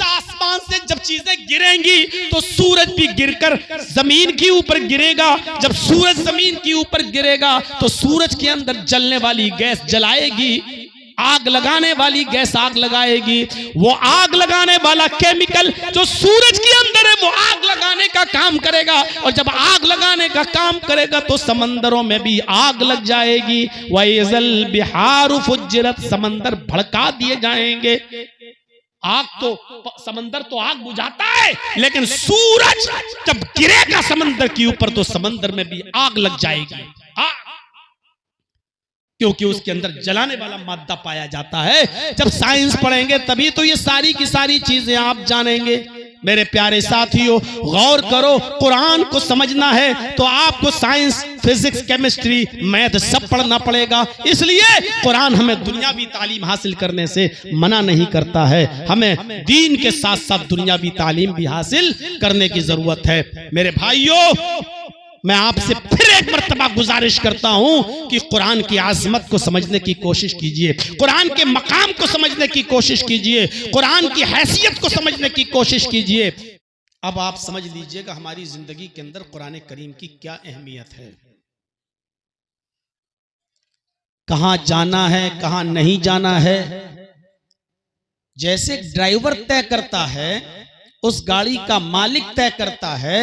आसमान से जब चीजें गिरेंगी तो सूरज भी गिरकर जमीन के ऊपर गिरेगा। जब सूरज जमीन के ऊपर गिरेगा तो सूरज के अंदर जलने वाली गैस जलाएगी, आग लगाने वाली गैस आग लगाएगी। वो आग लगाने वाला केमिकल जो सूरज के अंदर है वो आग लगाने का काम करेगा, और जब आग लगाने का काम करेगा तो समंदरों में भी आग लग जाएगी। वइज़ल बिहारु फुज्जिरत, समंदर भड़का दिए जाएंगे। आग तो, समंदर तो आग बुझाता है, लेकिन सूरज जब गिरेगा समंदर के ऊपर तो समंदर में भी आग लग जाएगी, क्योंकि उसके अंदर जलाने वाला मादा पाया जाता है। जब साइंस पढ़ेंगे तभी तो ये सारी की सारी चीजें आप जानेंगे। मेरे प्यारे साथियों, गौर करो, कुरान को समझना है तो आपको साइंस, फिजिक्स, केमिस्ट्री, मैथ सब पढ़ना पड़ेगा। इसलिए कुरान हमें दुनियावी तालीम हासिल करने से मना नहीं करता है, हमें दीन के साथ साथ दुनियावी तालीम भी हासिल करने की जरूरत है। मेरे भाइयों, मैं आपसे फिर एक मर्तबा गुजारिश करता हूं कि कुरान की आज़मत को समझने की कोशिश कीजिए, कुरान के मकाम को समझने की कोशिश कीजिए, कुरान की हैसियत को समझने की कोशिश कीजिए। अब आप समझ लीजिएगा हमारी जिंदगी के अंदर कुरान करीम की क्या अहमियत है, कहां जाना है, कहां नहीं जाना है, जैसे ड्राइवर तय करता है, उस गाड़ी का मालिक तय करता है,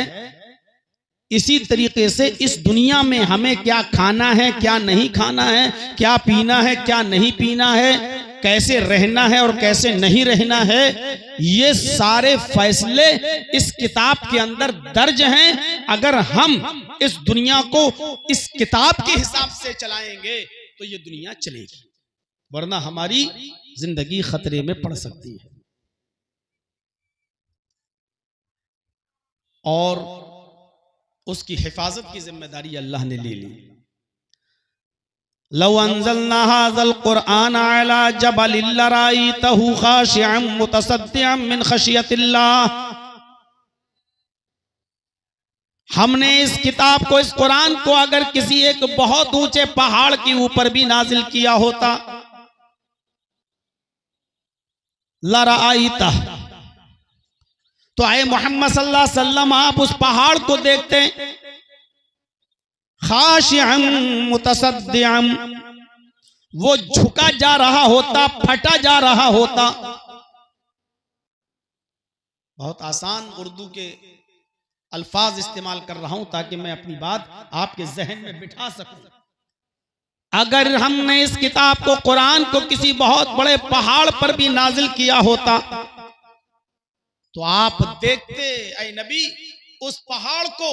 इसी तरीके से इस दुनिया में हमें क्या खाना है, क्या नहीं खाना है, क्या पीना है, क्या नहीं पीना है, कैसे रहना है और कैसे नहीं रहना है, ये सारे फैसले इस किताब के अंदर दर्ज हैं। अगर हम इस दुनिया को इस किताब के हिसाब से चलाएंगे तो ये दुनिया चलेगी, वरना हमारी जिंदगी खतरे में पड़ सकती है। और उसकी हिफाजत की जिम्मेदारी अल्लाह ने ले ली। लौ अंज़लना हाज़ल क़ुरआन अला जबलिन लराइतहु खाशिअन मुतसद्दिअन मिन खशियतिल्लाह। हमने इस किताब को, इस कुरान को अगर किसी एक बहुत ऊंचे पहाड़ के ऊपर भी नाजिल किया होता, लराइतह, तो आए मोहम्मद सल्लल्लाहु अलैहि वसल्लम आप उस पहाड़ को देखते, खाशिअन मुतसद्दिअन, वो झुका जा रहा होता, फटा जा रहा होता। बहुत आसान उर्दू के अल्फाज इस्तेमाल कर रहा हूं ताकि मैं अपनी बात आपके जहन में बिठा सकूं। अगर हमने इस किताब को, कुरान को किसी बहुत बड़े पहाड़ पर भी नाजिल किया होता तो आप देखते ऐ नबी उस पहाड़ को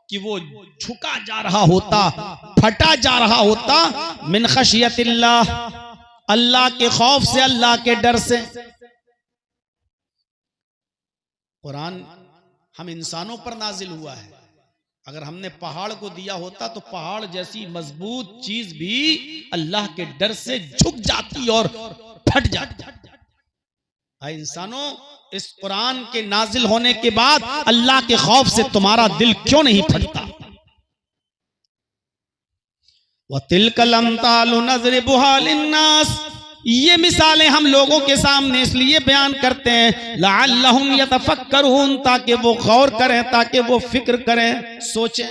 कि वो झुका जा रहा होता, फटा जा रहा होता, मिन खशियतिल्लाह, अल्लाह के खौफ से, अल्लाह के डर से। कुरान हम इंसानों पर नाजिल हुआ है, अगर हमने पहाड़ को दिया होता तो पहाड़ जैसी मजबूत चीज भी अल्लाह के डर से झुक जाती और फट जाती। भाई इंसानों, इस कुरान के नाजिल होने के बाद अल्लाह के खौफ से तुम्हारा दिल क्यों नहीं फटता? वतिलकल अम्तालु नज़रिबुहा लिन्नास, ये मिसालें हम लोगों के सामने इसलिए बयान करते हैं लअल्लहुम यतफक्करून, ताकि वो गौर करें, ताकि वो फिक्र करें, सोचें।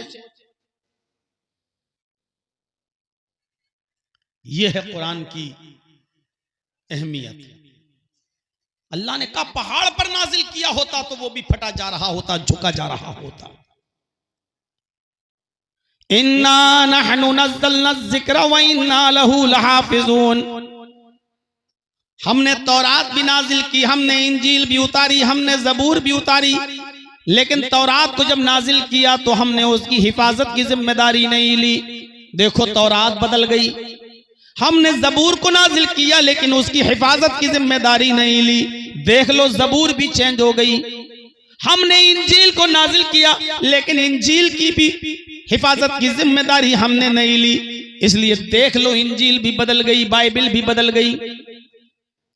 ये है कुरान की अहमियत। अल्लाह ने कहा पहाड़ पर नाजिल किया होता तो वो भी फटा जा रहा होता, झुका जा रहा होता। इन्ना नहनु नज़्ज़लना ज़िक्रा व इन्ना लहू लहाफ़िज़ून, हमने तौरात भी नाजिल की, हमने इंजील भी उतारी, हमने ज़बूर भी उतारी, लेकिन तौरात को जब नाजिल किया तो हमने उसकी हिफाजत की जिम्मेदारी नहीं ली। देखो तौरात बदल गई। हमने ज़बूर को नाजिल किया लेकिन उसकी हिफाजत की जिम्मेदारी नहीं ली, देख लो ज़बूर भी चेंज हो गई। हमने इंजील को नाजिल किया लेकिन इंजील की भी हिफाजत की जिम्मेदारी हमने नहीं ली, इसलिए देख लो इंजील भी बदल गई, बाइबल भी बदल गई।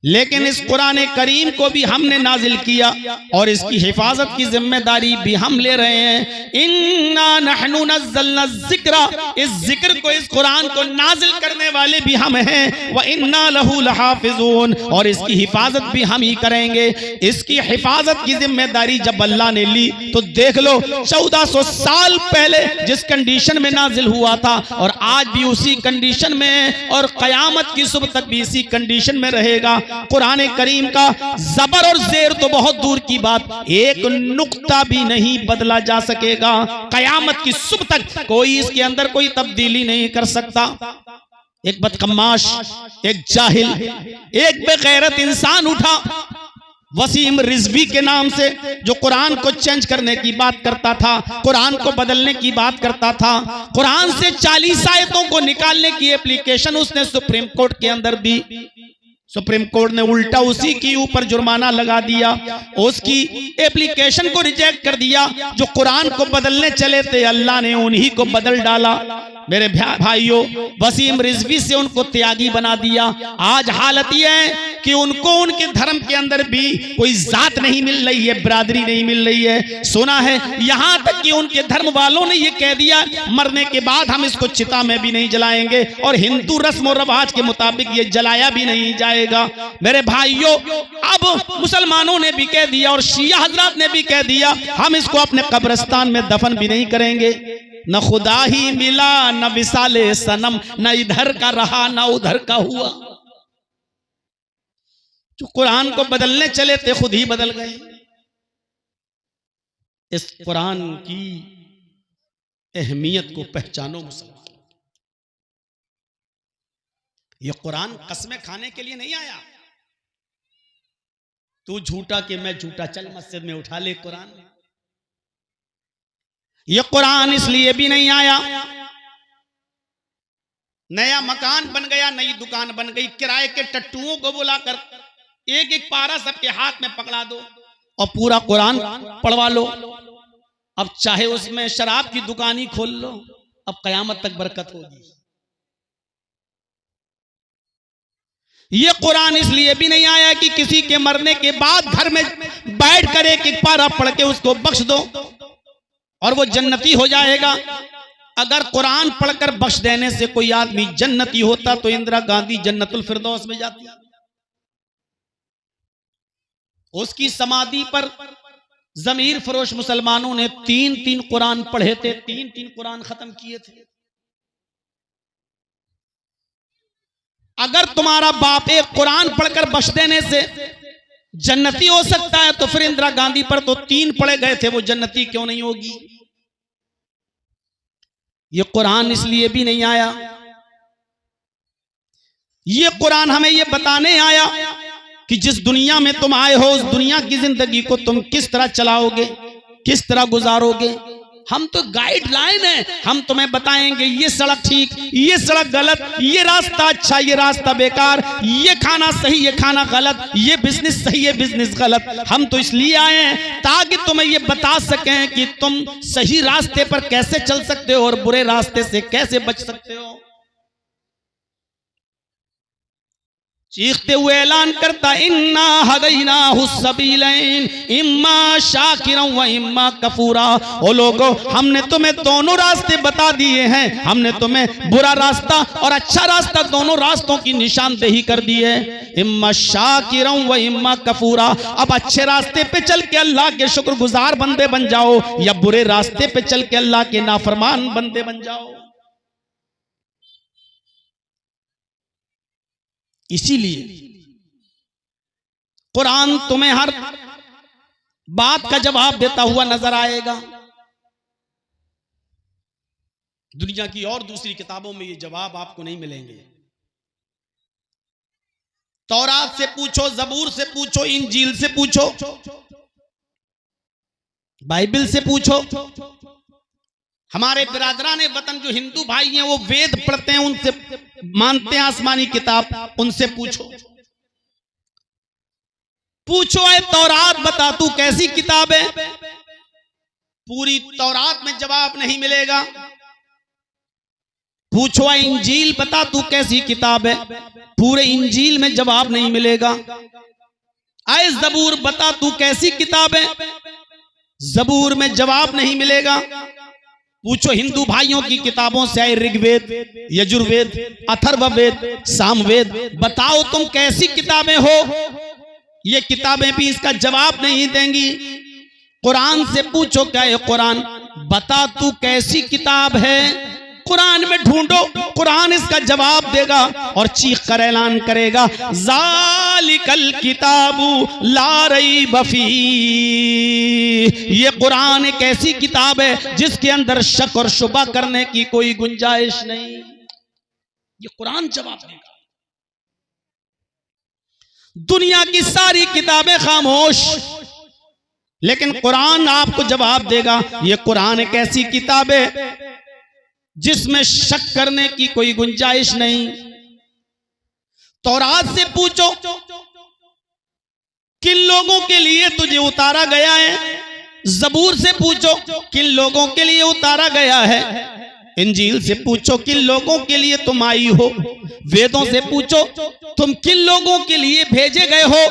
लेकिन इस कुरान करीम को भी हमने नाजिल किया और इसकी हिफाजत की जिम्मेदारी भी हम ले रहे हैं। इन्ना नहनु नज़्ज़लना ज़िक्रा, इस जिक्र को, इस कुरान को नाजिल करने वाले भी हम हैं। व इन्ना लहू लहाफ़िज़ून, और इसकी हिफाजत भी हम ही करेंगे। इसकी हिफाजत की जिम्मेदारी जब अल्लाह ने ली तो देख लो 1400 साल पहले जिस कंडीशन में नाजिल हुआ था और आज भी उसी कंडीशन में और क़यामत की सुबह तक भी इसी कंडीशन में रहेगा। कुरान करीम का जबर और जेर तो बहुत दूर की बात, एक नुक्ता भी नहीं बदला जा सकेगा। कयामत की सुबह तक कोई इसके अंदर कोई तब्दीली नहीं कर सकता। एक बदकमाश, एक जाहिल, एक बेगैरत इंसान उठा वसीम रिजवी के नाम से, जो कुरान को चेंज करने की बात करता था, कुरान को बदलने की बात करता था। कुरान से 40 आयतों को निकालने की एप्लीकेशन उसने सुप्रीम कोर्ट के अंदर दी। सुप्रीम कोर्ट ने उल्टा उसी के ऊपर जुर्माना लगा दिया, उसकी एप्लीकेशन को रिजेक्ट कर दिया। जो कुरान को बदलने चले थे अल्लाह ने उन्हीं को बदल डाला। मेरे भाइयों, वसीम रिजवी से उनको त्यागी बना दिया। आज हालत यह है कि उनको उनके धर्म के अंदर भी कोई जात नहीं मिल रही है, बिरादरी नहीं मिल रही है। सुना है यहां तक कि उनके धर्म वालों ने यह कह दिया मरने के बाद हम इसको चिता में भी नहीं जलाएंगे और हिंदू रस्म और रवाज के मुताबिक ये जलाया भी नहीं जाएगा। मेरे भाइयों, अब मुसलमानों ने भी कह दिया और शिया हजरात ने भी कह दिया हम इसको अपने कब्रिस्तान में दफन भी नहीं करेंगे। न खुदा ही मिला, न विसाले सनम, न इधर का रहा न उधर का हुआ। जो कुरान को बदलने चले थे खुद ही बदल गए। इस कुरान की अहमियत को पहचानो मुसलमान। ये कुरान कसमें खाने के लिए नहीं आया, तू झूठा कि मैं झूठा, चल मस्जिद में उठा ले कुरान। ये कुरान इसलिए भी नहीं आया, नया मकान बन गया, नई दुकान बन गई, किराए के टट्टुओं को बुलाकर एक एक पारा सबके हाथ में पकड़ा दो और पूरा कुरान पढ़वा लो। अब चाहे उसमें शराब की दुकान ही खोल लो, अब कयामत तक बरकत होगी। ये कुरान इसलिए भी नहीं आया कि किसी के मरने के बाद घर में बैठ कर एक एक पारा पढ़ के उसको बख्श दो और वो जन्नती हो जाएगा। अगर कुरान पढ़कर बख्श देने से कोई आदमी जन्नती होता तो इंदिरा गांधी जन्नतुल फिरदौस में जाती। उसकी समाधि पर जमीर फरोश मुसलमानों ने 3-3 कुरान पढ़े थे, 3-3 कुरान खत्म किए थे। अगर तुम्हारा बाप एक कुरान पढ़कर बख्श देने से जन्नती हो सकता है तो फिर इंदिरा गांधी पर तो 3 पढ़े गए थे, वो जन्नती क्यों नहीं होगी? ये कुरान इसलिए भी नहीं आया, ये कुरान हमें ये बताने आया कि जिस दुनिया में तुम आए हो उस दुनिया की जिंदगी को तुम किस तरह चलाओगे, किस तरह गुजारोगे। हम तो गाइडलाइन है, हम तुम्हें बताएंगे ये सड़क ठीक, ये सड़क गलत, ये रास्ता अच्छा, ये रास्ता बेकार, ये खाना सही, ये खाना गलत, ये बिजनेस सही, ये बिजनेस गलत। हम तो इसलिए आए हैं ताकि तुम्हें ये बता सकें कि तुम सही रास्ते पर कैसे चल सकते हो और बुरे रास्ते से कैसे बच सकते हो। चीखते हुए ऐलान करता, इन्ना हदैनाहु सबीलैन इम्मा शाकिरन व इम्मा कफूरा। ओ लोगों, हमने तुम्हें दोनों रास्ते बता दिए हैं, हमने तुम्हें बुरा रास्ता और अच्छा रास्ता दोनों रास्तों की निशानदेही कर दी है। इम्मा शाकिरन व इम्मा कफूरा। अब अच्छे रास्ते पे चल के अल्लाह के शुक्रगुजार बंदे बन जाओ या बुरे रास्ते पे चल के अल्लाह के नाफरमान बंदे बन जाओ। इसीलिए कुरान तुम्हें हर बात का जवाब देता हुआ नजर आएगा। दुनिया की और दूसरी किताबों में ये जवाब आपको नहीं मिलेंगे। तौरात से पूछो, जबूर से पूछो, इंजील से पूछो, बाइबल से पूछो। हमारे बिरादरान वतन जो हिंदू भाई हैं वो वेद पढ़ते हैं, उनसे मानते हैं आसमानी किताब, उनसे पूछो। पूछो है तौरात बता तू कैसी किताब है, पूरी तौरात में जवाब नहीं मिलेगा। पूछो है इंजील बता तू कैसी किताब है, पूरे इंजील में जवाब नहीं मिलेगा। आए जबूर बता तू कैसी किताब है, जबूर में जवाब नहीं मिलेगा। पूछो हिंदू भाइयों की किताबों से, आए ऋग्वेद, यजुर्वेद, अथर्ववेद, सामवेद, बताओ तुम कैसी किताबें हो। ये किताबें भी इसका जवाब नहीं देंगी। कुरान से पूछो, क्या ये कुरान बता तू कैसी किताब है, कुरान में ढूंढो, कुरान इसका जवाब देगा और चीख कर ऐलान करेगा, ज़ालिकल किताबु ला रैब फीह। ये कुरान एक ऐसी किताब है जिसके अंदर शक और शुबा करने की कोई गुंजाइश नहीं। ये कुरान जवाब देगा। दुनिया की सारी किताबें खामोश, लेकिन कुरान आपको जवाब देगा। ये कुरान एक ऐसी किताब है जिसमें शक करने की कोई गुंजाइश नहीं। तौरात से पूछो किन लोगों के लिए तुझे उतारा गया है, जबूर से पूछो किन लोगों के लिए उतारा गया है, इंजील से पूछो किन लोगों के लिए तुम आई हो, वेदों से पूछो तुम किन लोगों के लिए भेजे गए हो।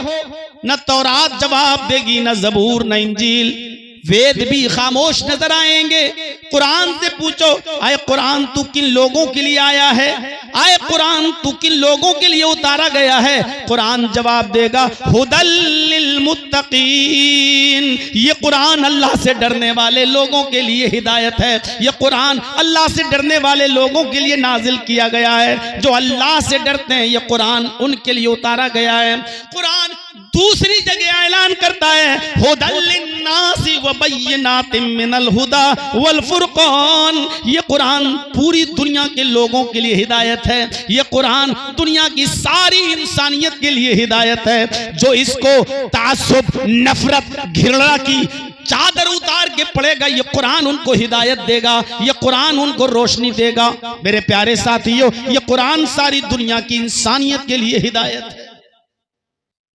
न तौरात जवाब देगी, न जबूर, न इंजील, वेद भी खामोश नजर आएंगे। कुरान से पूछो, आए कुरान तू किन लोगों के लिए आया है, आए कुरान तू किन लोगों के लिए उतारा गया है, कुरान जवाब देगा, हुदल लिल लिलमुत्तकीन, ये कुरान अल्लाह से डरने वाले लोगों के लिए हिदायत है। ये कुरान अल्लाह से डरने वाले लोगों के लिए नाजिल किया गया है। जो अल्लाह से डरते हैं ये कुरान उनके लिए उतारा गया है। कुरान दूसरी जगह ऐलान करता है हुदल लिन्नासी व बय्यिनातिम मिनल हुदा वल फुरकान, ये कुरान पूरी दुनिया के लोगों के लिए हिदायत है। ये कुरान दुनिया की सारी इंसानियत के लिए हिदायत है। जो इसको तासुब, नफरत, घृणा की चादर उतार के पड़ेगा, ये कुरान उनको हिदायत देगा, ये कुरान उनको रोशनी देगा। मेरे प्यारे साथियों, ये कुरान सारी दुनिया की इंसानियत के लिए हिदायत है।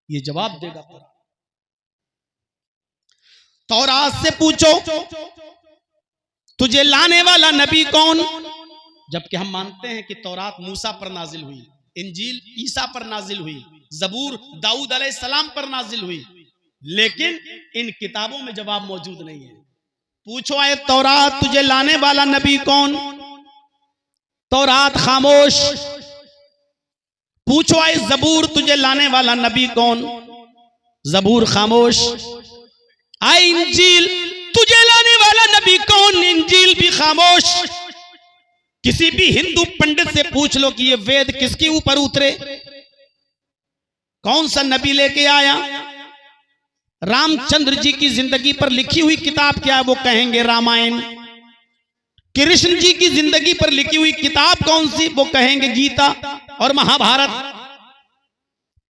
ये जवाब देगा कुरान। तौरात से पूछो तुझे लाने वाला नबी कौन, जबकि हम मानते हैं कि तौरात मूसा पर नाजिल हुई, इंजील ईसा पर नाजिल हुई, जबूर दाऊद अलैहिस्सलाम पर नाजिल हुई, लेकिन इन किताबों में जवाब मौजूद नहीं है। पूछो आए तौरात तुझे लाने वाला नबी कौन, तौरात खामोश। पूछो आए जबूर तुझे लाने वाला नबी कौन, जबूर खामोश। आए इंजील तुझे लाने वाला नबी कौन, इंजील भी खामोश। किसी भी हिंदू पंडित से पूछ लो कि ये वेद किसके ऊपर उतरे, कौन सा नबी लेके आया। रामचंद्र जी की जिंदगी पर लिखी हुई किताब क्या है, वो कहेंगे रामायण। कृष्ण जी की जिंदगी पर लिखी हुई किताब कौन सी, वो कहेंगे गीता और महाभारत।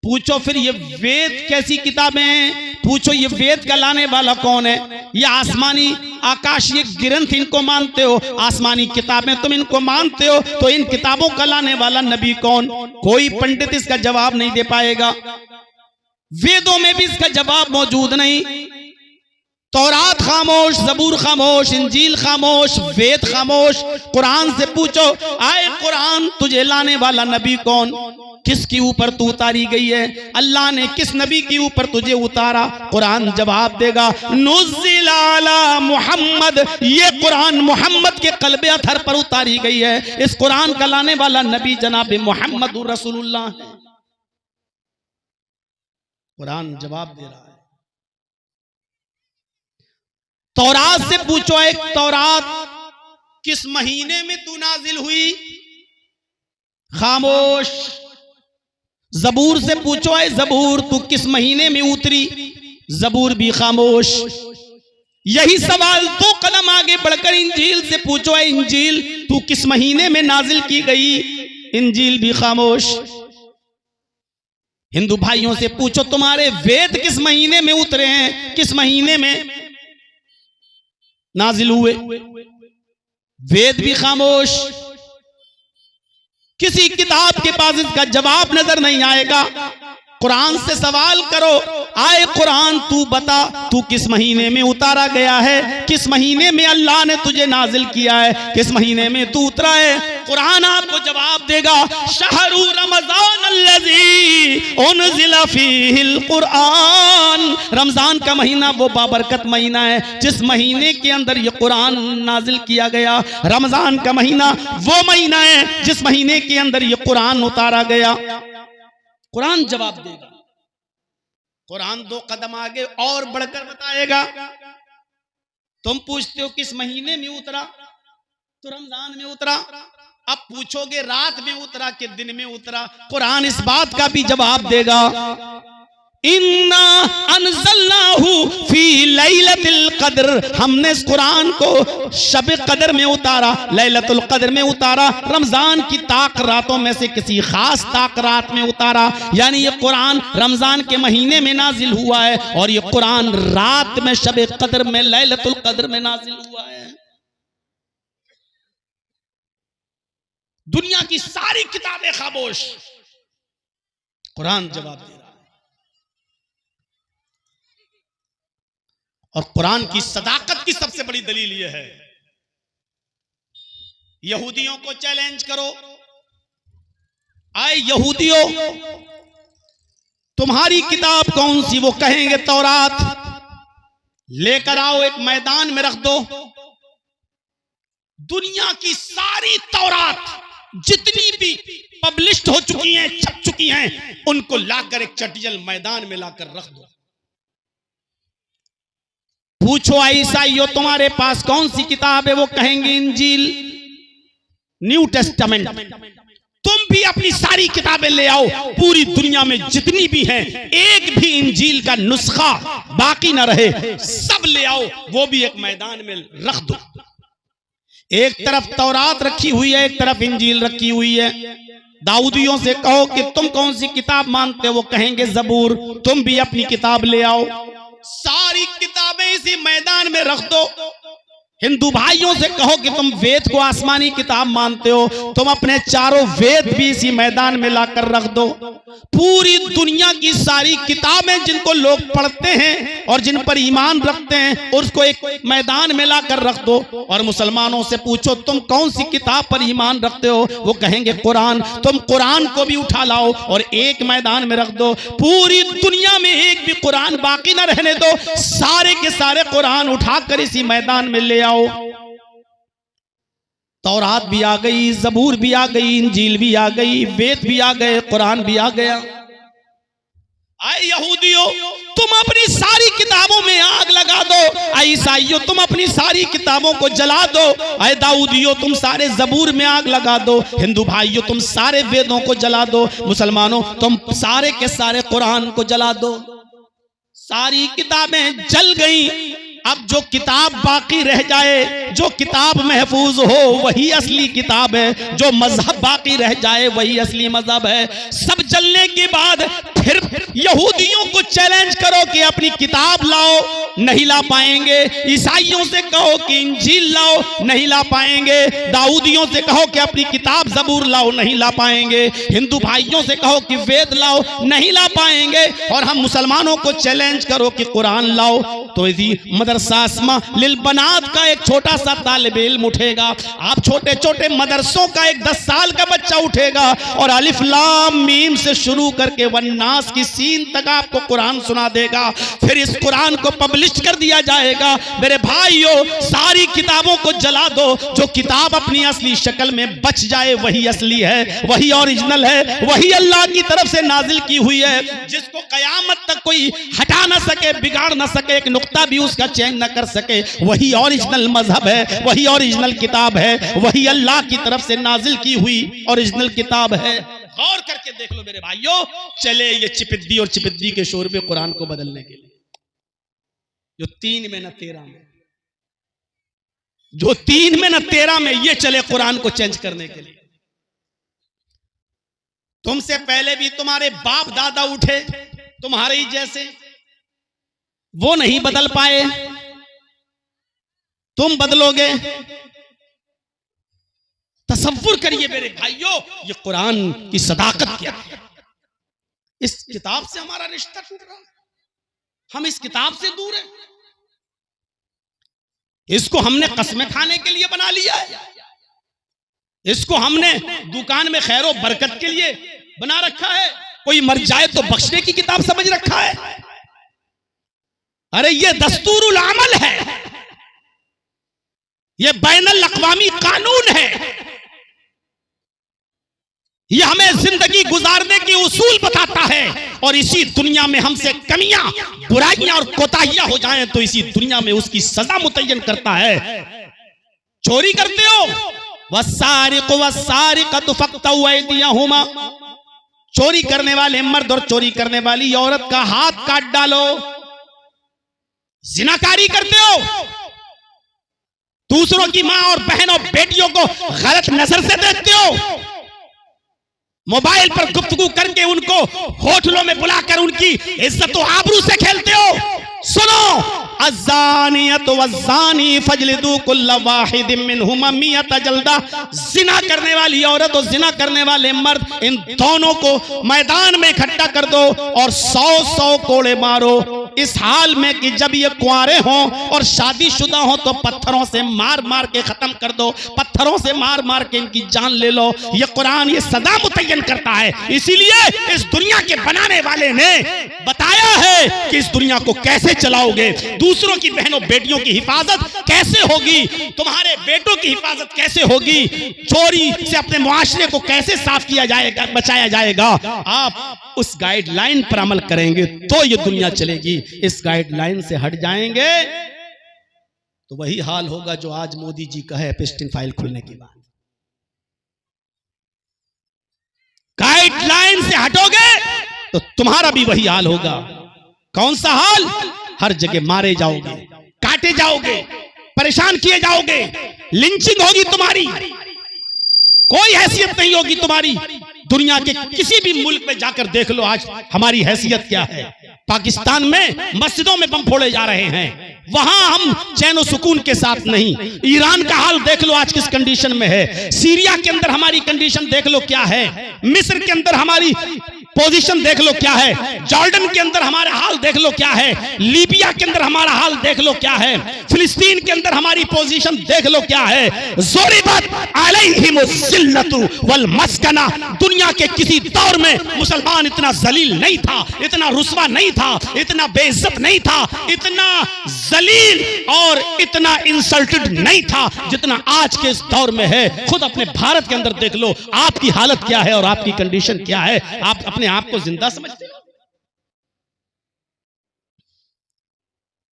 पूछो फिर ये वेद कैसी किताबें हैं, पूछो ये वेद का लाने वाला कौन है। ये आसमानी आकाशीय ग्रंथ इनको मानते हो, आसमानी किताबें तुम इनको मानते हो, तो इन किताबों का लाने वाला नबी कौन। कोई पंडित इसका जवाब नहीं दे पाएगा, वेदों में भी इसका जवाब मौजूद नहीं। तौरात खामोश, जबूर खामोश, इंजील खामोश, वेद खामोश। कुरान से पूछो आए कुरान तुझे लाने वाला नबी कौन, किसके ऊपर तू उतारी गई है, अल्लाह ने किस नबी के ऊपर तुझे उतारा। कुरान जवाब देगा नुज़्ज़िल अला मुहम्मद, ये कुरान मोहम्मद के क़ल्बे अथर पर उतारी गई है। इस कुरान का लाने वाला नबी जनाब मोहम्मद रसूलुल्लाह है। कुरान जवाब दे रहा है। तौरात से पूछो एक तौरात किस महीने में तू नाजिल हुई, खामोश। जबूर से पूछो है जबूर तू किस महीने में उतरी, जबूर भी खामोश। यही सवाल दो कदम आगे बढ़कर इंजील से पूछो है इंजील तू किस महीने में नाजिल की गई, इंजील भी खामोश। हिंदू भाइयों से पूछो तुम्हारे वेद किस महीने में उतरे हैं, किस महीने में नाजिल हुए, वेद भी खामोश। किसी किताब के पास इसका जवाब नजर नहीं आएगा। कुरान से सवाल करो आए कुरान तू बता तू किस महीने में उतारा गया है, किस महीने में अल्लाह ने तुझे नाजिल किया है, किस महीने में तू उतरा है। कुरान आपको जवाब देगा शहरु रमजान अल्लज़ी उनज़िला फ़ीहिल कुरान, रमजान का महीना वो बाबरकत महीना है जिस महीने के अंदर ये कुरान नाजिल किया गया। रमजान का महीना वो महीना है जिस महीने के अंदर ये कुरान उतारा गया। कुरान जवाब देगा। कुरान दो कदम आगे और बढ़कर बताएगा। तुम पूछते हो किस महीने में उतरा, तो रमजान में उतरा। अब पूछोगे रात में उतरा कि दिन में उतरा, कुरान इस बात का भी जवाब देगा इन्ना अनज़लनाहु फी लैलतिल क़द्र, हमने इस कुरान को शब कदर में उतारा, लैलतुल क़द्र में उतारा, रमजान की ताक रातों में से किसी खास ताक रात में उतारा। यानी ये कुरान रमजान के महीने में नाजिल हुआ है और ये कुरान रात में शब कदर में लैलतुल क़द्र में नाजिल हुआ है। दुनिया की सारी किताबें खामोश, कुरान जवाब दे रहा है। और कुरान की सदाकत की सबसे बड़ी दलील यह है, यहूदियों को चैलेंज करो, आए यहूदियों तुम्हारी किताब कौन सी, वो कहेंगे तौरात। लेकर आओ एक मैदान में रख दो, दुनिया की सारी तौरात जितनी भी पब्लिश्ड हो चुकी हैं, छप चुकी हैं, उनको लाकर एक चटियल मैदान में लाकर रख दो। पूछो ईसाइयों तुम्हारे पास कौन सी किताब है, वो कहेंगे इंजील, न्यू टेस्टामेंट। तुम भी अपनी सारी किताबें ले आओ, पूरी दुनिया में जितनी भी हैं, एक भी इंजील का नुस्खा बाकी ना रहे, सब ले आओ, वो भी एक मैदान में रख दो। एक तरफ तौरात रखी हुई है, एक तरफ इंजील रखी हुई है। दाऊदियों से कहो कि तुम कौन सी किताब मानते हो, वो कहेंगे जबूर। तुम भी अपनी किताब ले आओ, सारी किताबें इसी मैदान में रख दो। हिंदू भाइयों से कहो कि तुम वेद को आसमानी किताब मानते हो, तुम अपने चारों वेद भी इसी मैदान में लाकर रख दो। पूरी दुनिया की सारी किताबें जिनको लोग पढ़ते हैं और जिन पर ईमान रखते हैं, उसको एक मैदान में लाकर रख दो। और मुसलमानों से पूछो तुम कौन सी किताब पर ईमान रखते हो, वो कहेंगे कुरान। तुम कुरान को भी उठा लाओ और एक मैदान में रख दो। पूरी दुनिया में एक भी कुरान बाकी ना रहने दो, सारे के सारे कुरान उठाकर इसी मैदान में ले आओ। तौरात भी आ गई, जबूर भी आ गई, इंजील भी आ गई, वेद भी आ गए, कुरान भी आ गया। आए यहूदियों, तुम अपनी सारी किताबों में आग लगा दो। आए ईसाइयों, तुम अपनी सारी किताबों को जला दो। आए दाऊदियों, तुम सारे जबूर में आग लगा दो। हिंदू भाइयों, तुम सारे वेदों को जला दो। मुसलमानों, तुम सारे के सारे कुरान को जला दो। सारी किताबें जल गई। अब जो किताब बाकी रह जाए, जो किताब महफूज हो, वही असली किताब है। जो मजहब बाकी रह जाए, वही असली मजहब है। सब जलने के बाद फिर यहूदियों को चैलेंज करो कि अपनी किताब लाओ, नहीं ला पाएंगे। ईसाइयों से कहो कि इंजील लाओ, नहीं ला पाएंगे। दाऊदियों से कहो कि अपनी किताब जबूर लाओ, नहीं ला पाएंगे। हिंदू भाइयों से कहो कि वेद लाओ, नहीं ला पाएंगे। और हम मुसलमानों को चैलेंज करो कि कुरान लाओ, तो इसी मदरसा अस्मा लिल बनात का एक छोटा सा तालिब इल्म उठेगा। आप छोटे छोटे मदरसों का एक 10 साल का बच्चा उठेगा और अलिफ लाम मीम से शुरू करके वन्नास की सीन तक आपको कुरान सुना देगा। फिर इस कुरान को पब्लिश कर दिया जाएगा। मेरे भाइयों, सारी किताबों को जला दो। जो किताब अपनी असली शक्ल में बच जाए, वही असली है, वही ओरिजिनल है, वही अल्लाह की तरफ से नाजिल की हुई है, जिसको कयामत तक कोई हटा ना सके, बिगाड़ ना सके, एक नुक्ता भी उसका चेंज न कर सके। वही ओरिजिनल मजहब है, वही ओरिजिनल किताब है, वही अल्लाह की तरफ से नाजिल की हुई ओरिजिनल किताब है। गौर करके देख लो मेरे भाइयों। चले ये चिपिद्दी और चिपिद्दी के शोर पे कुरान को बदलने के लिए, जो 3 में न 13 में, जो 3 में न 13 में ये चले कुरान को चेंज करने के लिए। तुमसे पहले भी तुम्हारे बाप दादा उठे तुम्हारे ही जैसे, वो नहीं बदल पाए, तुम बदलोगे? तसव्वुर करिए मेरे भाइयों, ये कुरान की सदाकत क्या है। इस किताब से हमारा रिश्ता टूट रहा है, हम इस किताब से दूर हैं। इसको हमने कसमें खाने के लिए बना लिया है, इसको हमने दुकान में खैरो बरकत के लिए बना रखा है। कोई मर जाए तो बख्शने की किताब समझ रखा है। अरे ये दस्तूरुल अमल है, ये बैनुल अक़वामी कानून है, ये हमें जिंदगी गुजारने की उसूल बताता है। और इसी दुनिया में हमसे कमियां, बुराइयां और कोताहियां हो जाएं तो इसी दुनिया में उसकी सजा मुतय्यन करता है। चोरी करते हो, वस्सारिक़ु वस्सारिक़तु फ़क़्तऊ अयदियहुमा, चोरी करने वाले मर्द और चोरी करने वाली औरत का हाथ काट डालो। जिनाकारी करते हो, दूसरों की मां और बहन और बेटियों को गलत नजर से देखते हो, मोबाइल पर गुफ्तगू करके उनको होटलों में बुलाकर उनकी इज्जत और आबरू से खेलते हो। सुनो, अज़्ज़ानियतु वज़्ज़ानी फ़ज्लिदू कुल्ल वाहिदिम मिनहुमा मियत जल्दा। जिना करने वाली औरत और जिना करने वाले मर्द, इन दोनों को मैदान में इकट्ठा कर दो और 100-100 कोड़े मारो। इस हाल में कि जब ये कुंवारे हों और शादीशुदा हों तो पत्थरों से मार मार के खत्म कर दो, पत्थरों से मार मार के इनकी जान ले लो। ये कुरान ये सजा मुतय्यन करता है। इसीलिए इस दुनिया के बनाने वाले ने बताया है कि इस दुनिया को कैसे चलाओगे, दूसरों की बहनों बेटियों की हिफाजत कैसे होगी, तुम्हारे बेटों की हिफाजत कैसे होगी, चोरी से अपने मुआशरे को कैसे साफ किया जाएगा, बचाया जाएगा। आप उस गाइडलाइन पर अमल करेंगे तो ये दुनिया चलेगी। इस गाइडलाइन से हट जाएंगे तो वही हाल होगा जो आज मोदी जी का है एपस्टीन फाइल खुलने के बाद। गाइडलाइन से हटोगे तो तुम्हारा भी वही हाल होगा। कौन सा हाल? हर जगह मारे जाओगे, काटे जाओगे, परेशान किए जाओगे, लिंचिंग होगी तुम्हारी, कोई हैसियत नहीं होगी तुम्हारी। दुनिया के किसी भी मुल्क में जाकर देख लो आज हमारी हैसियत क्या है। पाकिस्तान में मस्जिदों में बम फोड़े जा रहे हैं, वहां हम चैन सुकून के साथ नहीं। ईरान का हाल देख लो आज किस कंडीशन में है। सीरिया के अंदर हमारी कंडीशन देख लो क्या है। मिस्र के अंदर हमारी पोजीशन देख लो क्या है। जॉर्डन के अंदर हमारा हाल देख लो क्या है। लीबिया के अंदर हमारा हाल देख लो क्या है। फिलिस्तीन के अंदर हमारी पोजीशन देख लो क्या है। ज़ुरिबत अलैहिमुज़्ज़िल्लतु वल मस्कना। दुनिया के किसी दौर में मुसलमान इतना जलील नहीं था, इतना रुस्वा नहीं था, इतना बेइज्जत नहीं था, इतना जलील और इतना इंसल्टेड नहीं था जितना आज के इस दौर में है। खुद अपने भारत के अंदर देख लो आपकी हालत क्या है और आपकी कंडीशन क्या है। आप अपने आप को जिंदा समझते हो?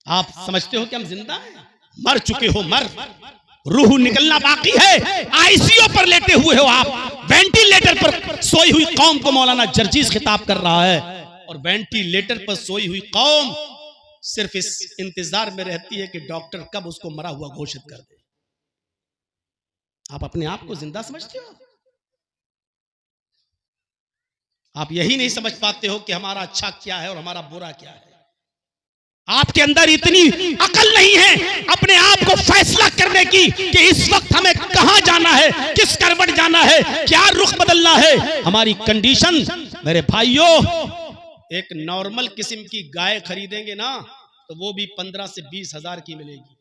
आप समझते हो कि हम जिंदा हैं? मर चुके हो, मर, रूह निकलना बाकी है। आईसीयू पर लेटे हुए हो आप, वेंटिलेटर पर सोई हुई कौम को मौलाना जर्जीस खिताब कर रहा है। और वेंटिलेटर पर सोई हुई कौम सिर्फ इस इंतजार में रहती है कि डॉक्टर कब उसको मरा हुआ घोषित कर दे। आप अपने आप को जिंदा समझते हो? आप यही नहीं समझ पाते हो कि हमारा अच्छा क्या है और हमारा बुरा क्या है। आपके अंदर इतनी अकल नहीं है अपने आप को फैसला करने की कि इस वक्त हमें कहां जाना है, किस करवट जाना है, क्या रुख बदलना है। हमारी कंडीशन मेरे भाइयों, एक नॉर्मल किस्म की गाय खरीदेंगे ना तो वो भी 15 से 20 हजार की मिलेगी।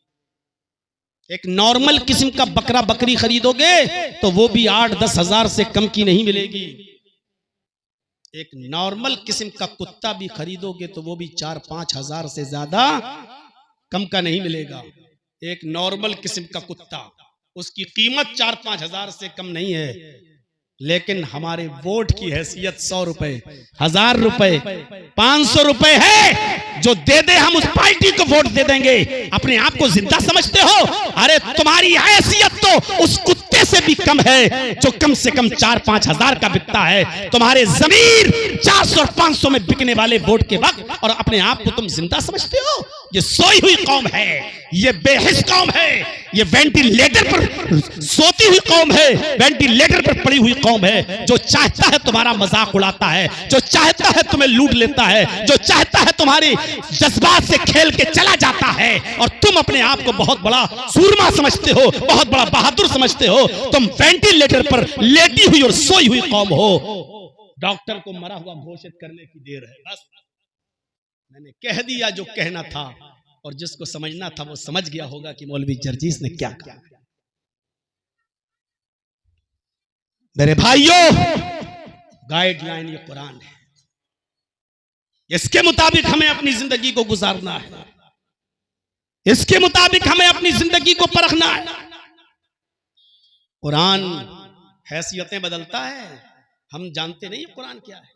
एक नॉर्मल किस्म का बकरा बकरी खरीदोगे तो वो भी 8-10 हजार से कम की नहीं मिलेगी। एक नॉर्मल किस्म का कुत्ता भी खरीदोगे तो वो भी 4-5 हजार से ज्यादा कम का नहीं मिलेगा। एक नॉर्मल किस्म का कुत्ता, उसकी कीमत 4-5 हजार से कम नहीं है। लेकिन हमारे वोट की हैसियत 100 रुपए, 1000 रुपए, 500 रुपए है। जो दे दे हम उस पार्टी को वोट दे देंगे। अपने आप को जिंदा समझते हो? अरे तुम्हारी हैसियत तो उस कुत्ते से भी कम है जो कम से कम 4-5 हजार का बिकता है। तुम्हारे जमीर 400 और 500 में बिकने वाले वोट के वक्त, और अपने आप को तुम जिंदा समझते हो? ये सोई हुई कौम है, ये बेहिस कौम है, ये वेंटिलेटर पर सोती हुई कौम है, वेंटिलेटर पर पड़ी हुई कौम है। जो चाहता है तुम्हारा मजाक उड़ाता है, जो चाहता है तुम्हें लूट लेता है, जो चाहता है तुम्हारी जज्बात से खेल के चला जाता है। और तुम अपने आप को बहुत बड़ा सूरमा समझते हो, बहुत बड़ा बहादुर समझते हो। तुम वेंटिलेटर पर लेटी हुई और सोई हुई कौम हो। डॉक्टर को मरा हुआ घोषित करने की देर है। बस मैंने कह दिया जो कहना था, और जिसको समझना था वो समझ गया होगा कि मौलवी जर्जीस ने क्या कहा। मेरे भाइयों, गाइडलाइन ये कुरान है, इसके मुताबिक हमें अपनी जिंदगी को गुजारना है, इसके मुताबिक हमें अपनी जिंदगी को परखना है। कुरान हैसियतें बदलता है, हम जानते नहीं कुरान क्या है।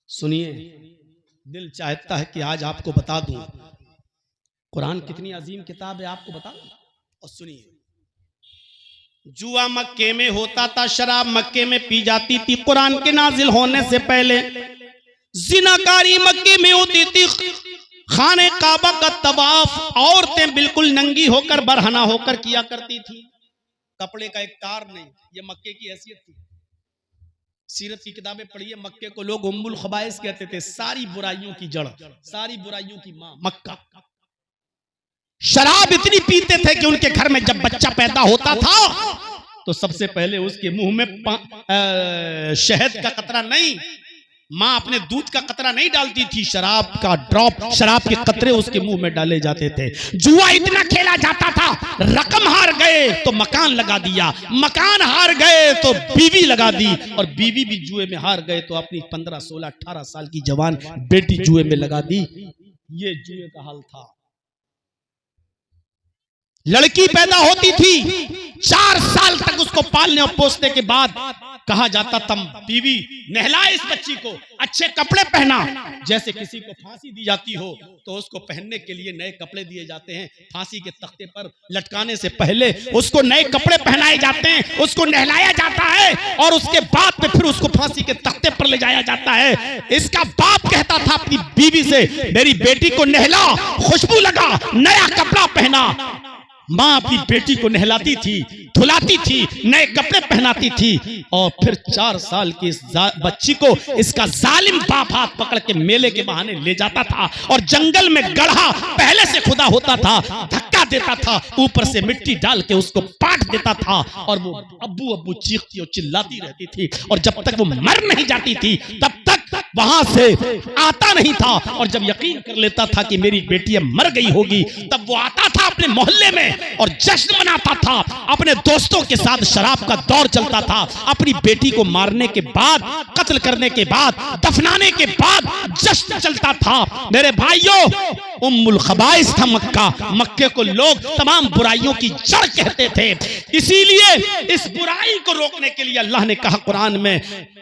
सुनिए, दिल चाहता है कि आज आपको बता दूं कुरान कितनी अजीम किताब है, आपको बता दूं। और सुनिए, जुआ मक्के में होता था, शराब मक्के में पी जाती थी कुरान के नाजिल होने से पहले। जिनाकारी मक्के में होती थी, खाने काबा का तवाफ औरतें बिल्कुल नंगी होकर बरहना होकर किया करती थी, कपड़े का एक तार नहीं। ये मक्के की हैसियत थी। सीरत की किताबें पढ़िए, मक्के को लोग उम्मुल खबाइस कहते थे, सारी बुराइयों की जड़, सारी बुराइयों की मां मक्का। शराब इतनी पीते थे कि उनके घर में जब बच्चा पैदा होता था तो सबसे पहले उसके मुंह में शहद का कतरा नहीं, मां अपने दूध का कतरा नहीं डालती थी, शराब का ड्रॉप, शराब के कतरे उसके मुंह में डाले जाते थे। जुआ इतना खेला जाता था, रकम हार गए तो मकान लगा दिया, मकान हार गए तो बीवी लगा दी, और बीवी भी जुए में हार गए तो अपनी 15, 16, 18 साल की जवान बेटी जुए में लगा दी। ये जुए का हाल था। लड़की पैदा होती थी, 4 साल तक उसको पालने और पोसने के बाद कहा जाता था बीवी नहलाए इस बच्ची को, अच्छे कपड़े पहना। जैसे किसी को फांसी दी जाती हो तो उसको पहनने के लिए नए कपड़े दिए जाते हैं, फांसी के तख्ते पर लटकाने से पहले उसको नए कपड़े पहनाए जाते हैं, उसको नहलाया जाता है और उसके बाद में फिर उसको फांसी के तख्ते पर ले जाया जाता है। इसका बाप कहता था अपनी बीवी से, मेरी बेटी को नहला, खुशबू लगा, नया कपड़ा पहना। माँ अपनी बेटी को नहलाती थी, धुलाती थी, नए कपड़े पहनाती थी और फिर 4 साल की इस बच्ची को इसका जालिम बाप हाथ पकड़ के मेले के बहाने ले जाता था और जंगल में गड्ढा पहले से खुदा होता था, धक्का देता था, ऊपर से मिट्टी डाल के उसको पाट देता था और वो अब्बू अब्बू चीखती और चिल्लाती रहती थी और जब तक वो मर नहीं जाती थी तब तक वहां से आता नहीं था। और जब यकीन कर लेता था कि मेरी बेटी मर गई होगी तब वो आता था अपने मोहल्ले में और जश्न मनाता था, अपने दोस्तों के साथ शराब का दौर चलता था। अपनी बेटी को मारने के बाद, कत्ल करने के बाद, दफनाने के बाद जश्न चलता था। मेरे भाइयों, उम्मुल खबाइस था मक्का, मक्के को लोग तमाम बुराइयों की जड़ कहते थे। इसीलिए इस बुराई को रोकने के लिए अल्लाह ने कहा कुरान में,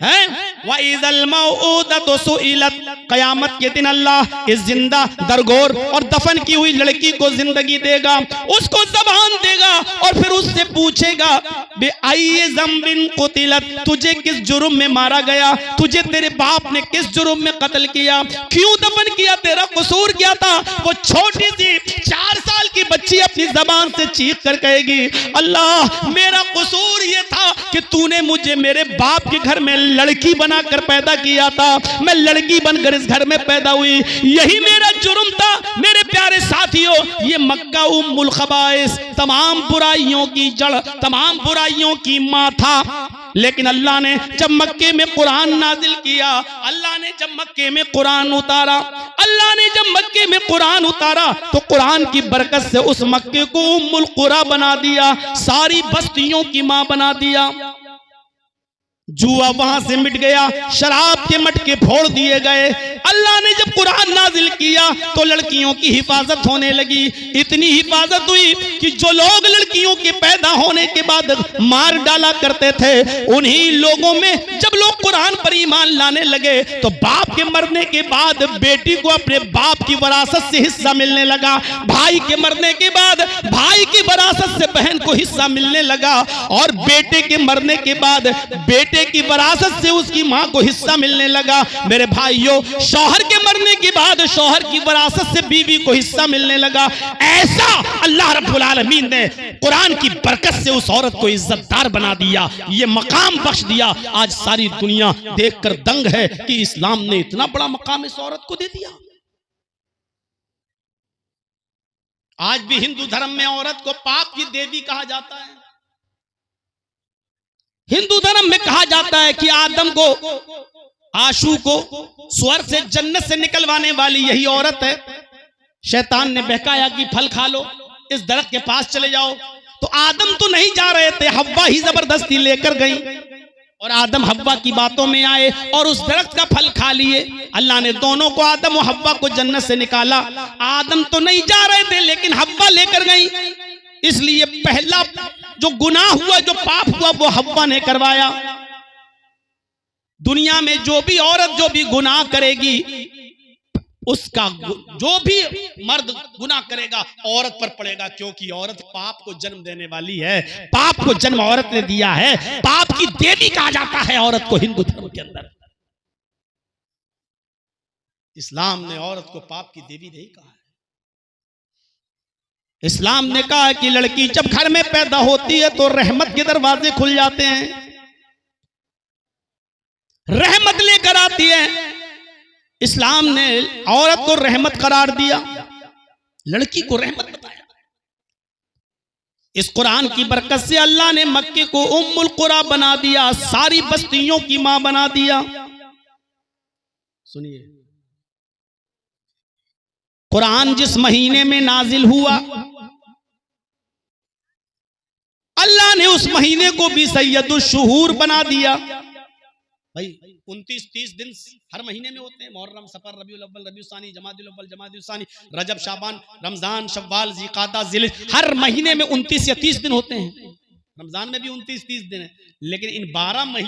है वइज़ल मौऊदतु सुइलत, कयामत के दिन अल्लाह इस जिंदा दरगोर और दफन की हुई लड़की को जिंदगी देगा, उसको ज़बान देगा और फिर उससे पूछेगा बे आई ज़म्बिन कुतिलत, तुझे किस जुर्म में मारा गया, तुझे तेरे बाप ने किस जुर्म में कत्ल किया, क्यों दफन किया, तेरा कसूर क्या था। वो छोटी सी 4 साल की बच्ची अपनी जबान से चीख कर कहेगी, अल्लाह मेरा कसूर ये था कि तूने मुझे मेरे बाप के घर में लड़की बनाकर पैदा किया था, मैं लड़की बनकर इस घर में पैदा हुई, यही मेरा जुर्म था। मेरे प्यारे साथियों, ये मक्का उम्मुल खबाइस, तमाम बुराइयों की जड़, तमाम बुराइयों की मां था। लेकिन अल्लाह ने जब मक्के में कुरान नाजिल किया, अल्लाह ने जब मक्के में कुरान उतारा, अल्लाह ने जब मक्के में कुरान उतारा तो कुरान की बरकत से उस मक्के को उम्मुल कुरा बना दिया, सारी बस्तियों की मां बना दिया। जुआ वहां से मिट गया, शराब के मटके फोड़ दिए गए। अल्लाह ने जब कुरान नाजिल किया तो लड़कियों की हिफाजत होने लगी। इतनी हिफाजत हुई कि जो लोग लड़कियों के पैदा होने के बाद मार डाला करते थे, उन्हीं लोगों में जब लोग कुरान पर ईमान लाने लगे तो बाप के मरने के बाद बेटी को अपने बाप की वरासत से हिस्सा मिलने लगा, भाई के मरने के बाद भाई की वरासत से बहन को हिस्सा मिलने लगा और बेटे के मरने के बाद बेटे की वरासत से उसकी मां को हिस्सा मिलने लगा। मेरे भाइयों, शौहर के मरने के बाद शौहर की वरासत से बीवी को हिस्सा मिलने लगा। ऐसा अल्लाह रब्बुल आलमीन ने कुरान की बरकत से उस औरत को इज्जतदार बना दिया, ये मकाम बख्श दिया। आज सारी दुनिया देखकर दंग है कि इस्लाम ने इतना बड़ा मकाम इस औरत को दे दिया। आज भी हिंदू धर्म में औरत को पाप की देवी कहा जाता है। हिंदू धर्म में कहा जाता है कि आदम को, आशू को स्वर्ग से, जन्नत से निकलवाने वाली यही औरत है। शैतान ने बहकाया कि फल खा लो, इस दरख्त के पास चले जाओ, तो आदम तो नहीं जा रहे थे, हव्वा ही जबरदस्ती लेकर गई और आदम हव्वा की बातों में आए और उस दरख्त का फल खा लिए। अल्लाह ने दोनों को, आदम और हव्वा को जन्नत से निकाला। आदम तो नहीं जा रहे थे लेकिन हव्वा लेकर गई, इसलिए पहला जो गुनाह हुआ, जो पाप हुआ, वो हव्वा ने करवाया। दुनिया में जो भी औरत जो भी गुनाह करेगी, उसका जो भी मर्द गुनाह करेगा औरत पर पड़ेगा, क्योंकि औरत पाप को जन्म देने वाली है। पाप को जन्म औरत ने दिया है, पाप की देवी कहा जाता है औरत को हिंदू धर्म के अंदर। इस्लाम ने औरत को पाप की देवी नहीं कहा है। इस्लाम ने कहा कि लड़की जब घर में पैदा होती है तो रहमत के दरवाजे खुल जाते हैं, रहमत लेकर आती है। इस्लाम ने औरत को रहमत करार दिया, लड़की को रहमत बताया। इस कुरान की बरकत से अल्लाह ने मक्के को उम्मुल कुरा बना दिया, सारी बस्तियों की मां बना दिया। सुनिए, कुरान जिस महीने में नाजिल हुआ, अल्लाह ने उस महीने को भी सैयदुल शुहूर बना दिया। भाई 29-30 दिन हर महीने में होते हैं, मुहर्रम, सफर, रबीउल अव्वल, रबीउल सानी, जमादुल अव्वल, जमादुल सानी, रजब, शाबान, रमजान, शव्वाल, ज़िलक़ादा, ज़िलहिज्जा, हर महीने में 29 या 30 दिन होते हैं। रमजान में भी 29-30 दिन है, लेकिन इन 12 महीने